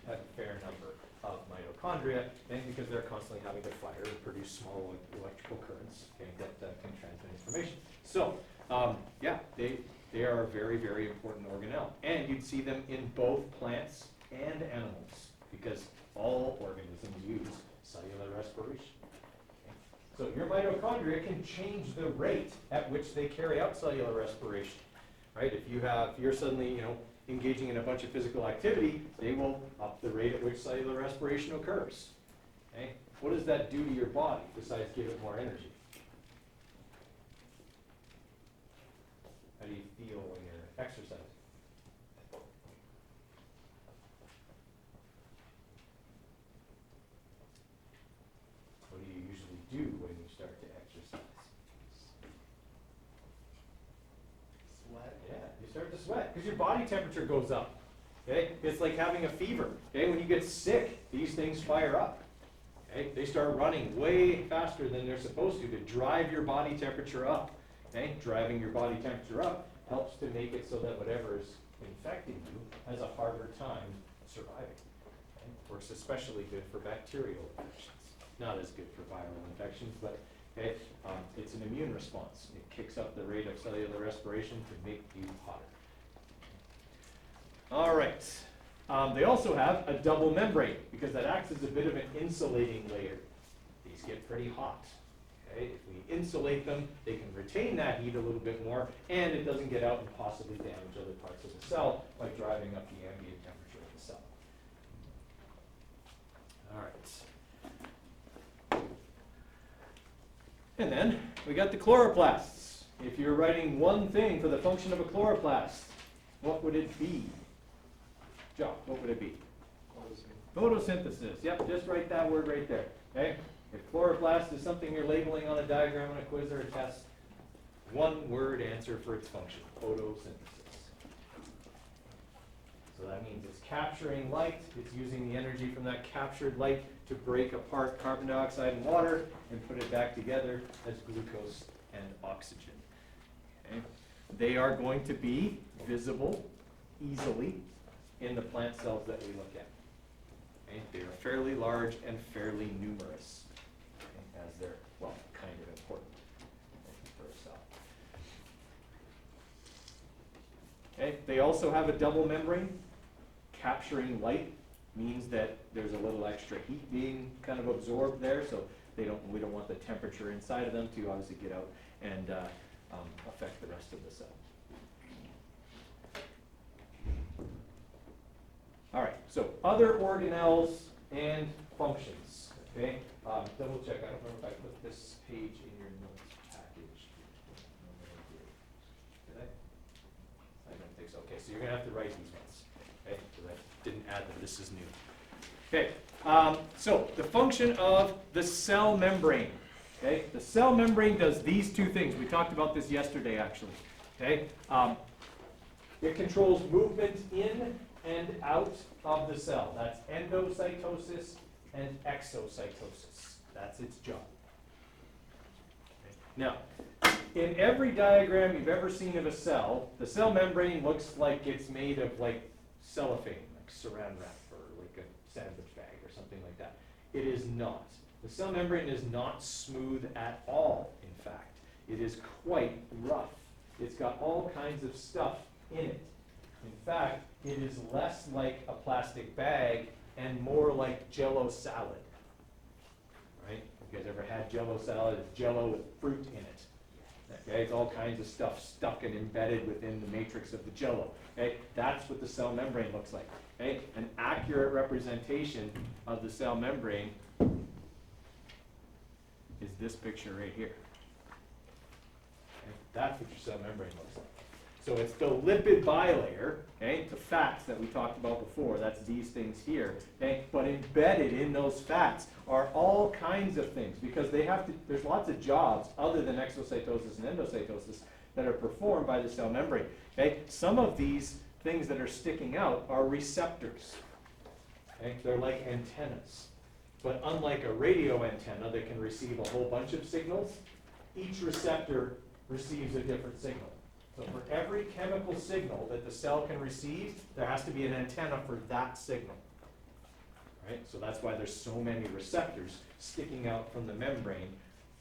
have a fair number of mitochondria, and because they're constantly having to fire and produce small electrical currents, okay, that can transmit information. So, yeah, they are a very, very important organelle. And you'd see them in both plants and animals, because all organisms use cellular respiration. So your mitochondria can change the rate at which they carry out cellular respiration, right? If you're suddenly, engaging in a bunch of physical activity, they will up the rate at which cellular respiration occurs. Okay? What does that do to your body besides give it more energy? How do you feel when you're exercising? What do you usually do when you start to exercise? Sweat. Yeah, you start to sweat because your body temperature goes up. Okay, it's like having a fever. Okay, when you get sick, these things fire up. Okay, they start running way faster than they're supposed to drive your body temperature up. Okay, driving your body temperature up helps to make it so that whatever is infecting you has a harder time surviving. Okay? Works especially good for bacterial infections. Not as good for viral infections, but okay, it's an immune response. It kicks up the rate of cellular respiration to make you hotter. All right. They also have a double membrane because that acts as a bit of an insulating layer. These get pretty hot. Okay? If we insulate them, they can retain that heat a little bit more, and it doesn't get out and possibly damage other parts of the cell by driving up the ambient temperature of the cell. All right. And then we got the chloroplasts. If you're writing one thing for the function of a chloroplast, what would it be? Joe, what would it be? Photosynthesis. Yep, just write that word right there. Okay? If chloroplast is something you're labeling on a diagram on a quiz or a test, one word answer for its function, photosynthesis. So that means it's capturing light, it's using the energy from that captured light to break apart carbon dioxide and water and put it back together as glucose and oxygen. Okay? They are going to be visible easily in the plant cells that we look at. Okay? They are fairly large and fairly numerous, okay, as they're, well, kind of important for a cell. Okay? They also have a double membrane. Capturing light means that there's a little extra heat being kind of absorbed there, so we don't want the temperature inside of them to obviously get out and affect the rest of the cell. All right, so other organelles and functions. Okay, double check. I don't remember if I put this page in your notes package. Did I? I don't think so. Okay, so you're gonna have to write these ones. Okay, because I didn't add them. This is new. Okay, so the function of the cell membrane. Okay, the cell membrane does these two things. We talked about this yesterday, actually. Okay, it controls movement in and out of the cell. That's endocytosis and exocytosis. That's its job. Okay. Now, in every diagram you've ever seen of a cell, the cell membrane looks like it's made of like cellophane, like saran wrap, or like a sandwich bag or something like that. It is not. The cell membrane is not smooth at all, in fact. It is quite rough. It's got all kinds of stuff in it. In fact, it is less like a plastic bag and more like Jell-O salad. Right? You guys ever had Jell-O salad? It's Jell-O with fruit in it. Okay, it's all kinds of stuff stuck and embedded within the matrix of the jello. Okay, that's what the cell membrane looks like. Okay, an accurate representation of the cell membrane is this picture right here. Okay, that's what your cell membrane looks like. So it's the lipid bilayer, okay, the fats that we talked about before, that's these things here, okay, but embedded in those fats are all kinds of things, because they have to, there's lots of jobs other than exocytosis and endocytosis that are performed by the cell membrane, okay. Some of these things that are sticking out are receptors, okay, they're like antennas. But unlike a radio antenna that can receive a whole bunch of signals, each receptor receives a different signal. So for every chemical signal that the cell can receive, there has to be an antenna for that signal. Right? So that's why there's so many receptors sticking out from the membrane,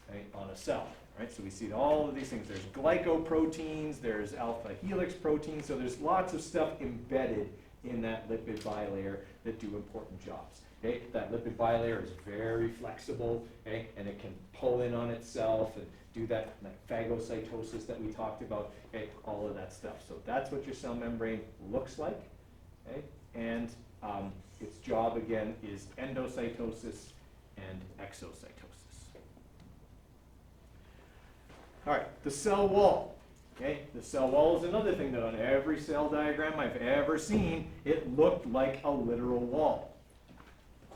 right, on a cell. Right? So we see all of these things. There's glycoproteins, there's alpha helix proteins, so there's lots of stuff embedded in that lipid bilayer that do important jobs. Okay? That lipid bilayer is very flexible, okay? And it can pull in on itself and do that like phagocytosis that we talked about, okay? All of that stuff. So that's what your cell membrane looks like, okay? And its job again is endocytosis and exocytosis. All right, the cell wall. Okay, the cell wall is another thing that on every cell diagram I've ever seen, it looked like a literal wall.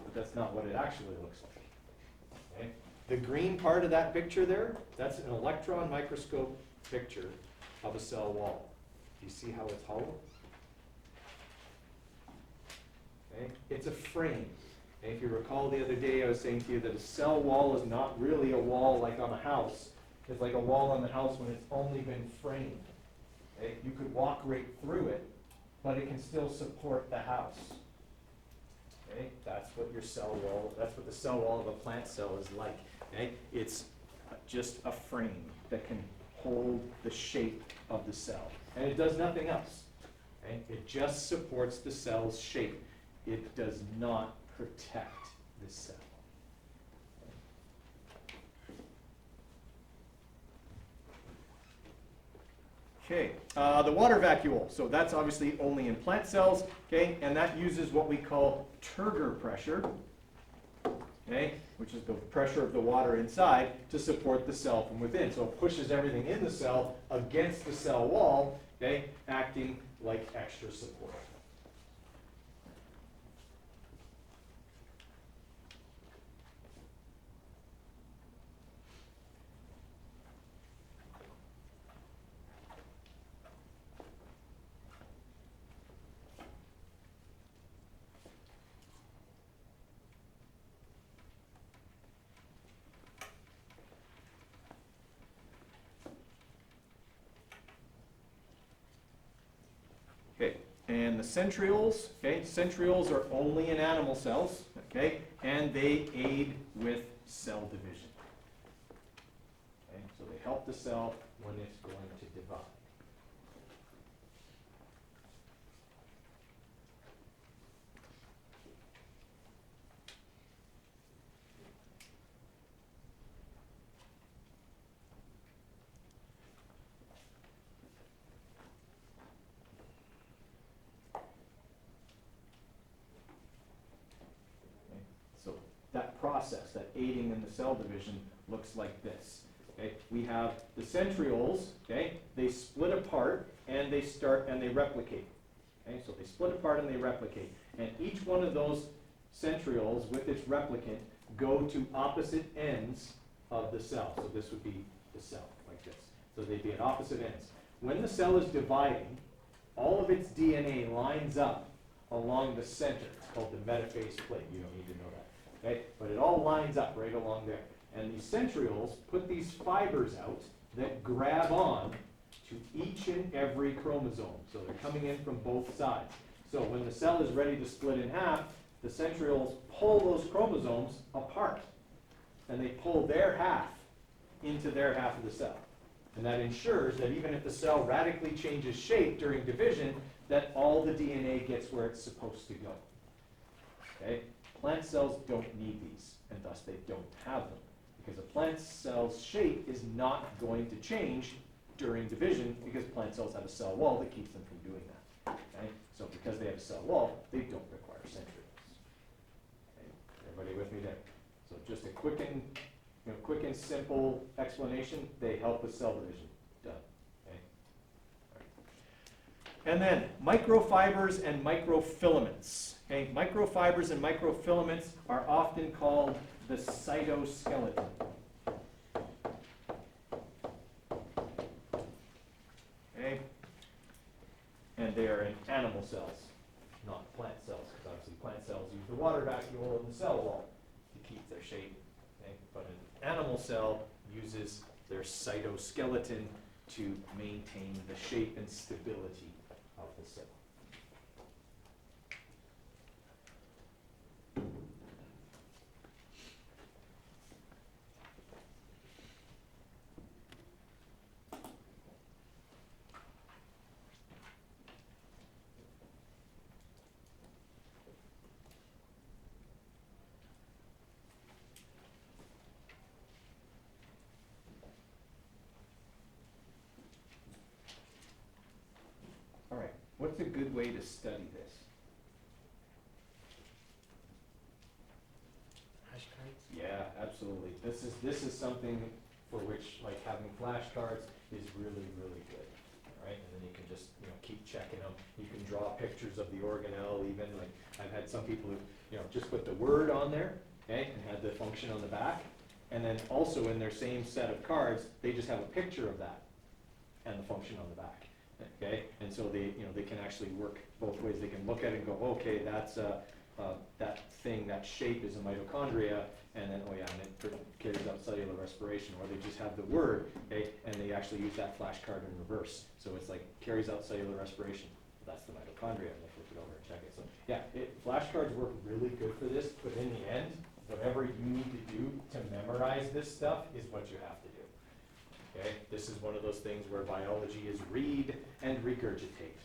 But that's not what it actually looks like. Okay? The green part of that picture there, that's an electron microscope picture of a cell wall. Do you see how it's hollow? Okay? It's a frame. And if you recall the other day I was saying to you that a cell wall is not really a wall like on a house. It's like a wall on the house when it's only been framed. Okay? You could walk right through it, but it can still support the house. Okay? That's what your cell wall, that's what the cell wall of a plant cell is like. Okay? It's just a frame that can hold the shape of the cell. And it does nothing else. Okay? It just supports the cell's shape. It does not protect the cell. Okay, the water vacuole. So that's obviously only in plant cells, okay, and that uses what we call turgor pressure, okay, which is the pressure of the water inside to support the cell from within. So it pushes everything in the cell against the cell wall, okay, acting like extra support. Okay, and the centrioles, okay, centrioles are only in animal cells, okay, and they aid with cell division. Okay, so they help the cell when it's going to divide. So that process, that aiding in the cell division, looks like this. Okay? We have the centrioles, okay? They split apart and they start and they replicate. Okay? So they split apart and they replicate. And each one of those centrioles with its replicant go to opposite ends of the cell. So this would be the cell, like this. So they'd be at opposite ends. When the cell is dividing, all of its DNA lines up along the center. It's called the metaphase plate. You don't need to know that. Okay? But it all lines up right along there. And these centrioles put these fibers out that grab on to each and every chromosome. So they're coming in from both sides. So when the cell is ready to split in half, the centrioles pull those chromosomes apart. And they pull their half into their half of the cell. And that ensures that even if the cell radically changes shape during division, that all the DNA gets where it's supposed to go. Okay? Plant cells don't need these, and thus they don't have them. because a plant cell's shape is not going to change during division because plant cells have a cell wall that keeps them from doing that. Okay? So because they have a cell wall, they don't require centrioles. Okay? Everybody with me there? So just a quick and simple explanation. They help with cell division. Done. Okay? All right. And then microfibers and microfilaments. Okay? Microfibers and microfilaments are often called the cytoskeleton. Okay? And they are in animal cells, not plant cells, because obviously plant cells use the water vacuole in the cell wall to keep their shape. Okay? But an animal cell uses their cytoskeleton to maintain the shape and stability of the cell. All right, what's a good way to study this? Flashcards? Yeah, absolutely. This is something for which like having flashcards is really, really good. All right, and then you can just keep checking them. You can draw pictures of the organelle. Even like I've had some people who just put the word on there, okay, and had the function on the back, and then also in their same set of cards they just have a picture of that and the function on the back. Okay, and so they can actually work both ways. They can look at it and go, okay, that's that thing, that shape is a mitochondria, and then oh yeah, and it carries out cellular respiration. Or they just have the word, okay, and they actually use that flashcard in reverse. So it's like carries out cellular respiration. That's the mitochondria. And they flip it over and check it. So yeah, flashcards work really good for this. But in the end, whatever you need to do to memorize this stuff is what you have to do. Okay, this is one of those things where biology is read and regurgitate.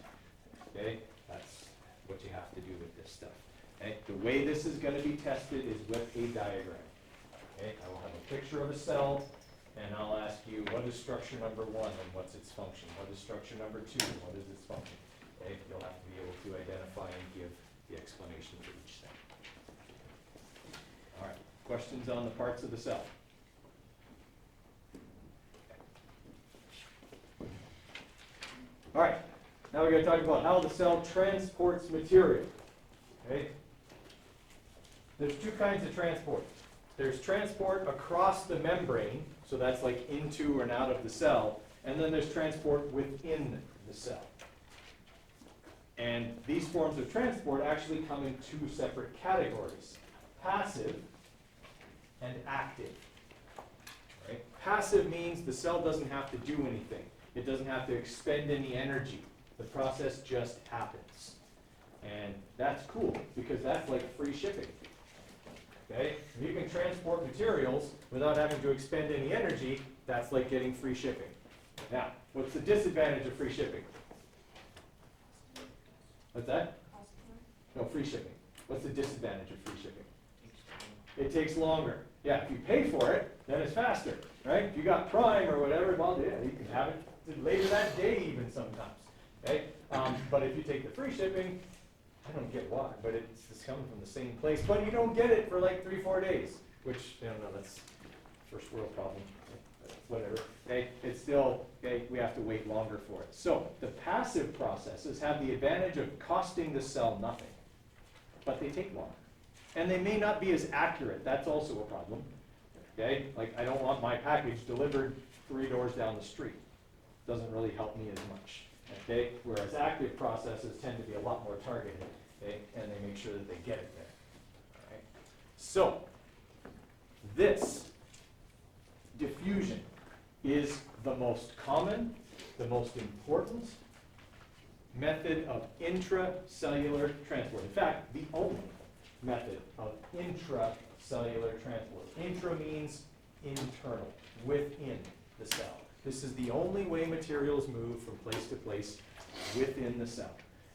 Okay, that's what you have to do with this stuff. Okay, the way this is going to be tested is with a diagram. Okay, I will have a picture of a cell, and I'll ask you what is structure number 1 and what's its function. What is structure number 2 and what is its function. Okay, you'll have to be able to identify and give the explanation for each thing. All right, questions on the parts of the cell? All right, now we're going to talk about how the cell transports material. Okay? There's two kinds of transport. There's transport across the membrane, so that's like into and out of the cell, and then there's transport within the cell. And these forms of transport actually come in 2 separate categories, passive and active. Right? Passive means the cell doesn't have to do anything. It doesn't have to expend any energy. The process just happens. And that's cool, because that's like free shipping. Okay? If you can transport materials without having to expend any energy, that's like getting free shipping. Now, what's the disadvantage of free shipping? What's that? No, free shipping. What's the disadvantage of free shipping? It takes longer. Yeah, if you pay for it, then it's faster, right? If you got Prime or whatever, well, yeah, you can have it later that day even sometimes, okay? But if you take the free shipping, I don't get why, but it's coming from the same place, but you don't get it for like 3-4 days, which, I don't know, that's first world problem, whatever, okay? It's still, okay, we have to wait longer for it. So the passive processes have the advantage of costing the cell nothing, but they take longer. And they may not be as accurate, that's also a problem, okay? Like, I don't want my package delivered 3 doors down the street. Doesn't really help me as much, okay? Whereas active processes tend to be a lot more targeted, okay? And they make sure that they get it there, all right? So, this diffusion is the most common, the most important method of intracellular transport. In fact, the only method of intracellular transport. Intra means internal, within the cell. This is the only way materials move from place to place within the cell.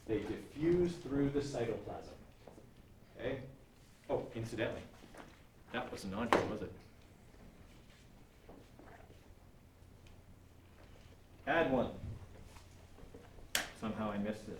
They diffuse through the cytoplasm. Okay? Oh, incidentally, that wasn't on here, was it? add one. Somehow I missed this.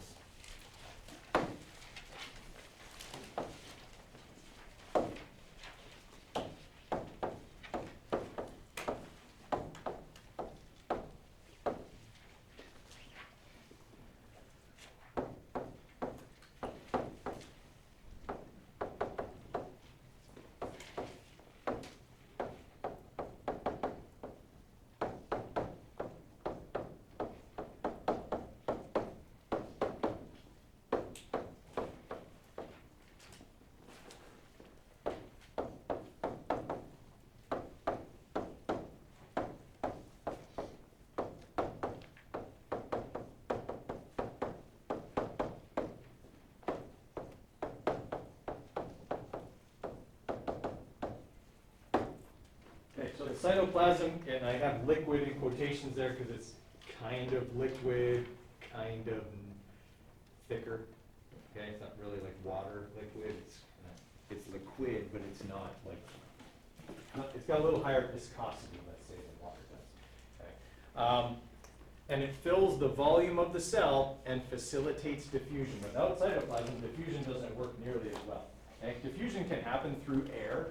Okay, so the cytoplasm, and I have liquid in quotations there because it's kind of liquid, kind of thicker. Okay, it's not really like water liquid. It's liquid, but it's not like, it's got a little higher viscosity, let's say, than water does. Okay. And it fills the volume of the cell and facilitates diffusion. Without cytoplasm, diffusion doesn't work nearly as well. Okay? Diffusion can happen through air,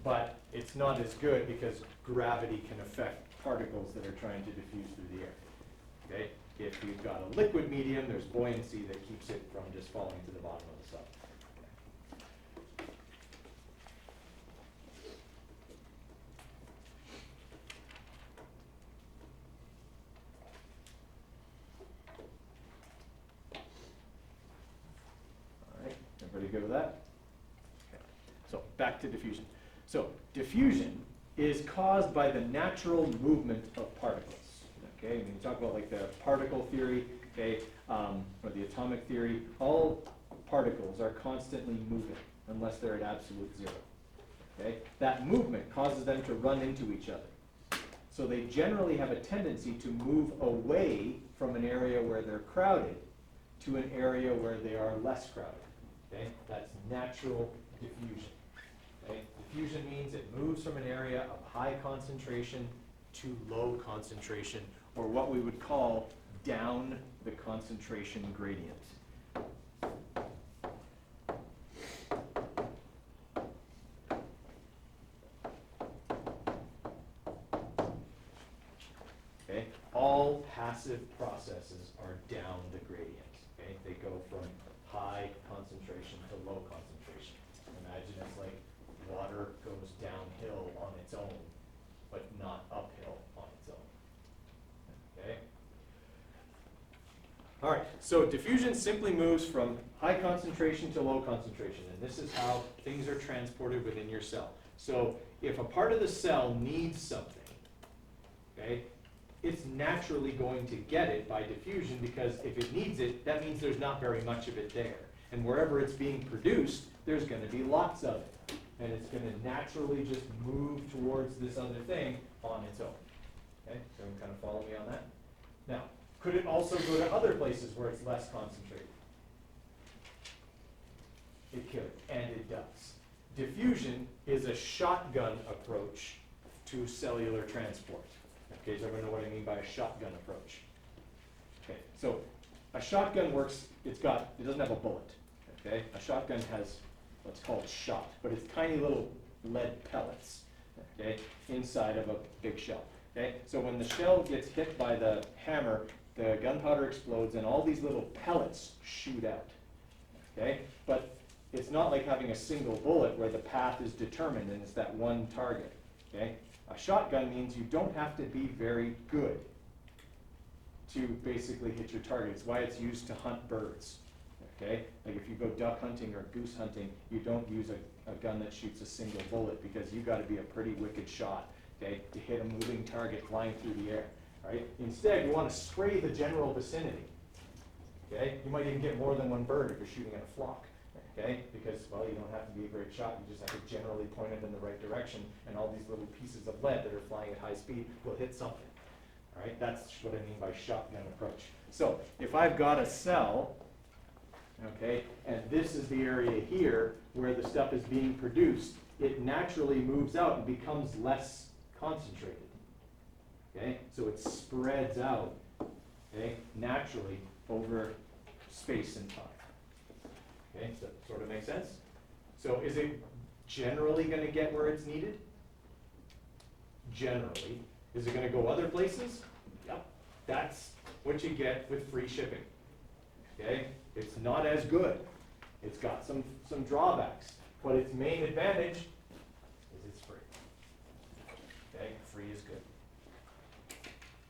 but it's not as good because gravity can affect particles that are trying to diffuse through the air. Okay? If you've got a liquid medium, there's buoyancy that keeps it from just falling to the bottom of the cell. All right, everybody good with that? Okay. So back to diffusion. So diffusion is caused by the natural movement of particles. Okay, when you talk about like the particle theory, okay, or the atomic theory, all particles are constantly moving unless they're at absolute zero. Okay, that movement causes them to run into each other. So they generally have a tendency to move away from an area where they're crowded to an area where they are less crowded. Okay, that's natural diffusion. Okay? Diffusion means it moves from an area of high concentration to low concentration, or what we would call down the concentration gradient. Okay? All passive processes are down the gradient. Okay? They go from high concentration to low concentration. Imagine it's like water goes downhill on its own, but not uphill on its own. Okay? All right, so diffusion simply moves from high concentration to low concentration, and this is how things are transported within your cell. So if a part of the cell needs something, okay, it's naturally going to get it by diffusion, because if it needs it, that means there's not very much of it there. And wherever it's being produced, there's going to be lots of it. And it's going to naturally just move towards this other thing on its own. Okay, so you kind of follow me on that? Now, could it also go to other places where it's less concentrated? It could, and it does. Diffusion is a shotgun approach to cellular transport. Okay, does everyone know what I mean by a shotgun approach? Okay, so a shotgun works, it doesn't have a bullet. Okay, a shotgun has what's called shot, but it's tiny little lead pellets, okay, inside of a big shell. Okay, so when the shell gets hit by the hammer, the gunpowder explodes and all these little pellets shoot out. Okay, but it's not like having a single bullet where the path is determined and it's that one target. Okay, a shotgun means you don't have to be very good to basically hit your target. It's why it's used to hunt birds. Okay, like if you go duck hunting or goose hunting, you don't use a gun that shoots a single bullet, because you've got to be a pretty wicked shot, okay, to hit a moving target flying through the air. Right? Instead, you want to spray the general vicinity. Okay, you might even get more than one bird if you're shooting at a flock. Okay, because, well, you don't have to be a great shot, you just have to generally point it in the right direction, and all these little pieces of lead that are flying at high speed will hit something. All right, that's what I mean by shotgun approach. So if I've got a cell, okay, and this is the area here where the stuff is being produced, it naturally moves out and becomes less concentrated. Okay, so it spreads out okay, naturally over space and time. Okay, so that sort of makes sense? So is it generally gonna get where it's needed? Generally. Is it gonna go other places? Yep. That's what you get with free shipping. Okay? It's not as good. It's got some drawbacks, but its main advantage is it's free. Okay? Free is good.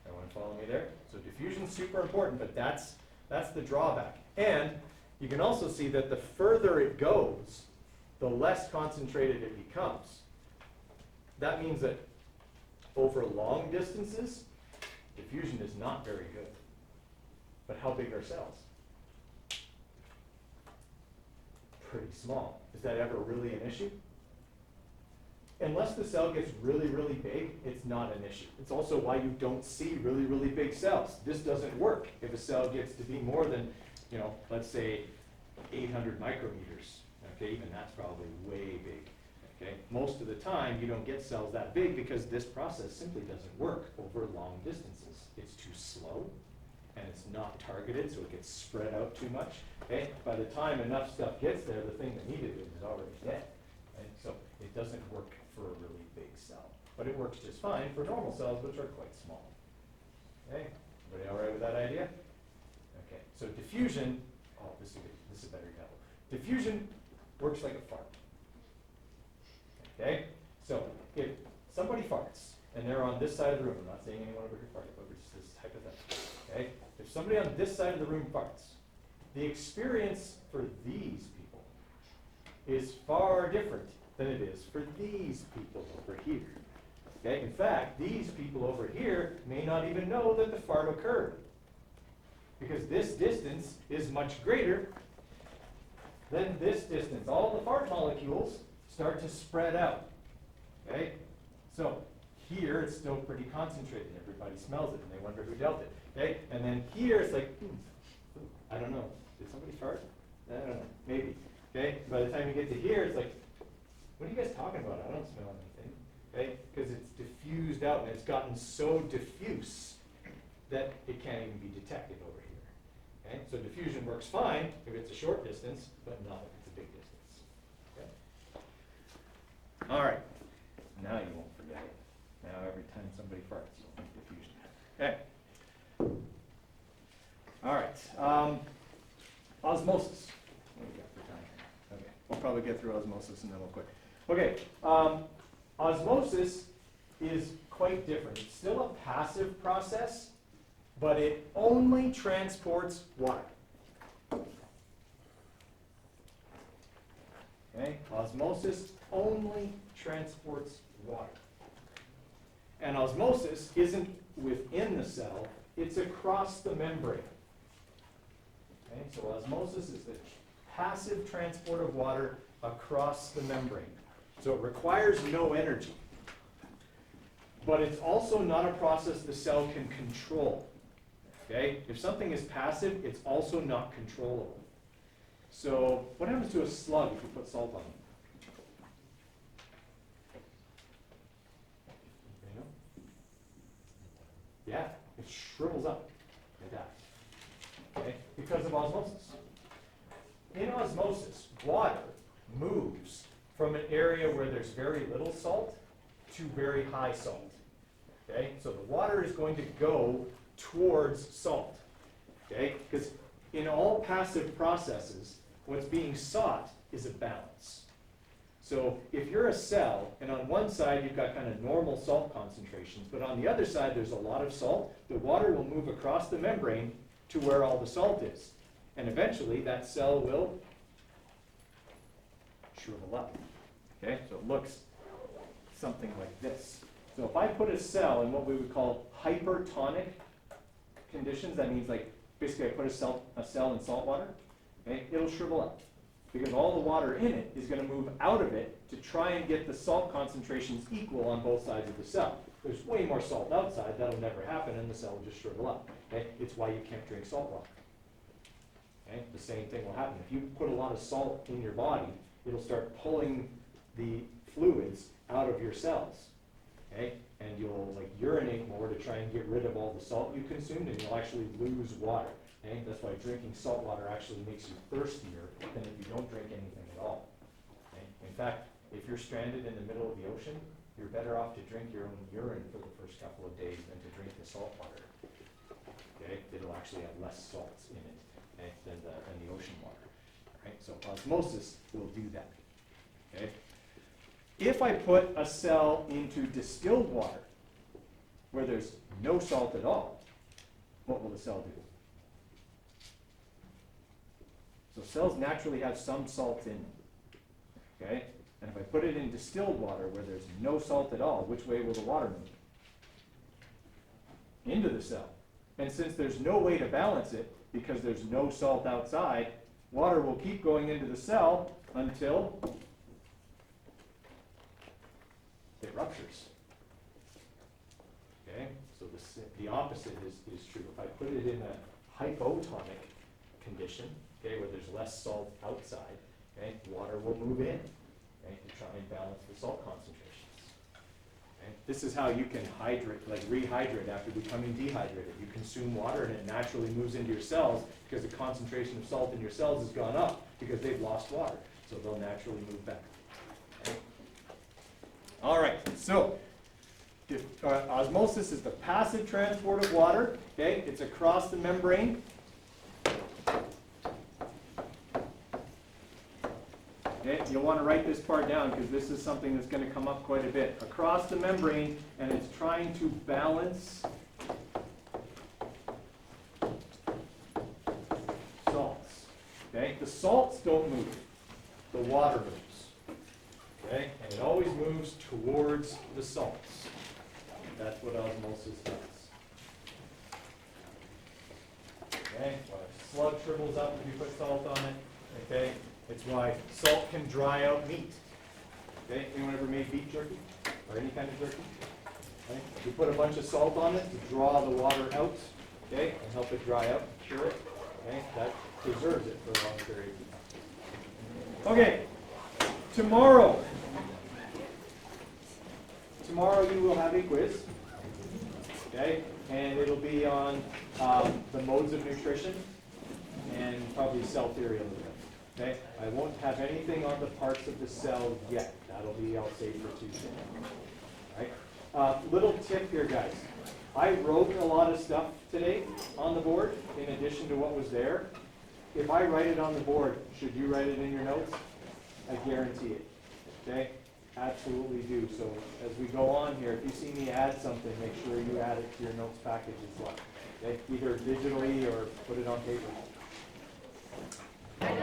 Everyone follow me there? So diffusion's super important, but that's the drawback. And you can also see that the further it goes, the less concentrated it becomes. That means that over long distances, diffusion is not very good. But how big are cells? Pretty small. Is that ever really an issue? Unless the cell gets really, really big, it's not an issue. It's also why you don't see really, really big cells. This doesn't work if a cell gets to be more than, let's say 800 micrometers. Okay, even that's probably way big. Okay, most of the time you don't get cells that big because this process simply doesn't work over long distances. It's too slow and it's not targeted, so it gets spread out too much. Okay, by the time enough stuff gets there, the thing that needed it is already dead. Right? So it doesn't work for a really big cell, but it works just fine for normal cells, which are quite small. Okay, everybody all right with that idea? Okay, so diffusion. Oh, this is a better example. Diffusion works like a fart. Okay, so if somebody farts and they're on this side of the room, I'm not saying anyone over here farted, but it's just hypothetical. Okay, if somebody on this side of the room farts, the experience for these people is far different than it is for these people over here. Okay, in fact, these people over here may not even know that the fart occurred because this distance is much greater than this distance. All the fart molecules start to spread out. Okay, so here it's still pretty concentrated. Everybody smells it and they wonder who dealt it. Okay, and then here it's like, I don't know. Did somebody fart? I don't know. Maybe. Okay, by the time you get to here, it's like, what are you guys talking about? I don't smell anything. Okay, because it's diffused out and it's gotten so diffuse that it can't even be detected over here. Okay, so diffusion works fine if it's a short distance, but not if it's a big distance. Okay? All right, now you won't forget it. Now every time somebody farts, you'll think diffusion. Okay. All right, osmosis. What do we got for time here? Okay, we'll probably get through osmosis and then we'll quit. Okay, osmosis is quite different. It's still a passive process, but it only transports water. Okay, osmosis only transports water. And osmosis isn't within the cell, it's across the membrane. Okay, so osmosis is the passive transport of water across the membrane. So it requires no energy. But it's also not a process the cell can control. Okay? If something is passive, it's also not controllable. So what happens to a slug if you put salt on it? You know? Yeah, it shrivels up. It dies. Okay? Because of osmosis. In osmosis, water moves from an area where there's very little salt to very high salt. Okay? So the water is going to go towards salt. Okay? Because in all passive processes, what's being sought is a balance. So if you're a cell, and on one side you've got kind of normal salt concentrations, but on the other side there's a lot of salt, the water will move across the membrane to where all the salt is. And eventually that cell will shrivel up. Okay? So it looks something like this. So if I put a cell in what we would call hypertonic conditions, that means like basically I put a cell in salt water, okay, it'll shrivel up. Because all the water in it is going to move out of it to try and get the salt concentrations equal on both sides of the cell. There's way more salt outside, that'll never happen, and the cell will just shrivel up. Okay? It's why you can't drink salt water. Okay? The same thing will happen. If you put a lot of salt in your body, it'll start pulling the fluids out of your cells. okay? And you'll like urinate more to try and get rid of all the salt you consumed, and you'll actually lose water, okay? That's why drinking salt water actually makes you thirstier than if you don't drink anything at all, okay? In fact, if you're stranded in the middle of the ocean, you're better off to drink your own urine for the first couple of days than to drink the salt water, okay? It'll actually have less salts in it, okay, than the ocean water, right? So osmosis will do that, okay? If I put a cell into distilled water, where there's no salt at all, what will the cell do? So cells naturally have some salt in them, okay? And if I put it in distilled water where there's no salt at all, which way will the water move? Into the cell. And since there's no way to balance it, because there's no salt outside, water will keep going into the cell until it ruptures. Okay? So the opposite is true. If I put it in a hypotonic condition, okay, where there's less salt outside, okay, water will move in, okay, to try and balance the salt concentrations. Okay? This is how you can hydrate, like rehydrate after becoming dehydrated. You consume water and it naturally moves into your cells because the concentration of salt in your cells has gone up because they've lost water. So they'll naturally move back. Okay? All right, so osmosis is the passive transport of water. Okay, it's across the membrane. Okay, you'll want to write this part down because this is something that's going to come up quite a bit. Across the membrane, and it's trying to balance salts. Okay, the salts don't move, the water moves. Okay, and it always moves towards the salts. That's what osmosis does. Okay, when a slug shrivels up if you put salt on it, okay, it's why salt can dry out meat. Okay, anyone ever made beef jerky? Or any kind of jerky? Okay, you put a bunch of salt on it to draw the water out, okay, and help it dry out, cure it, okay, that preserves it for a long period of time. Okay, tomorrow you will have a quiz, okay, and it'll be on the modes of nutrition and probably cell theory a little bit. Okay, I won't have anything on the parts of the cell yet. That'll be, I'll save for Tuesday. All right. Little tip here, guys. I wrote a lot of stuff today on the board in addition to what was there. If I write it on the board, should you write it in your notes? I guarantee it. Okay? Absolutely do. So as we go on here, if you see me add something, make sure you add it to your notes package as well. Okay? Either digitally or put it on paper.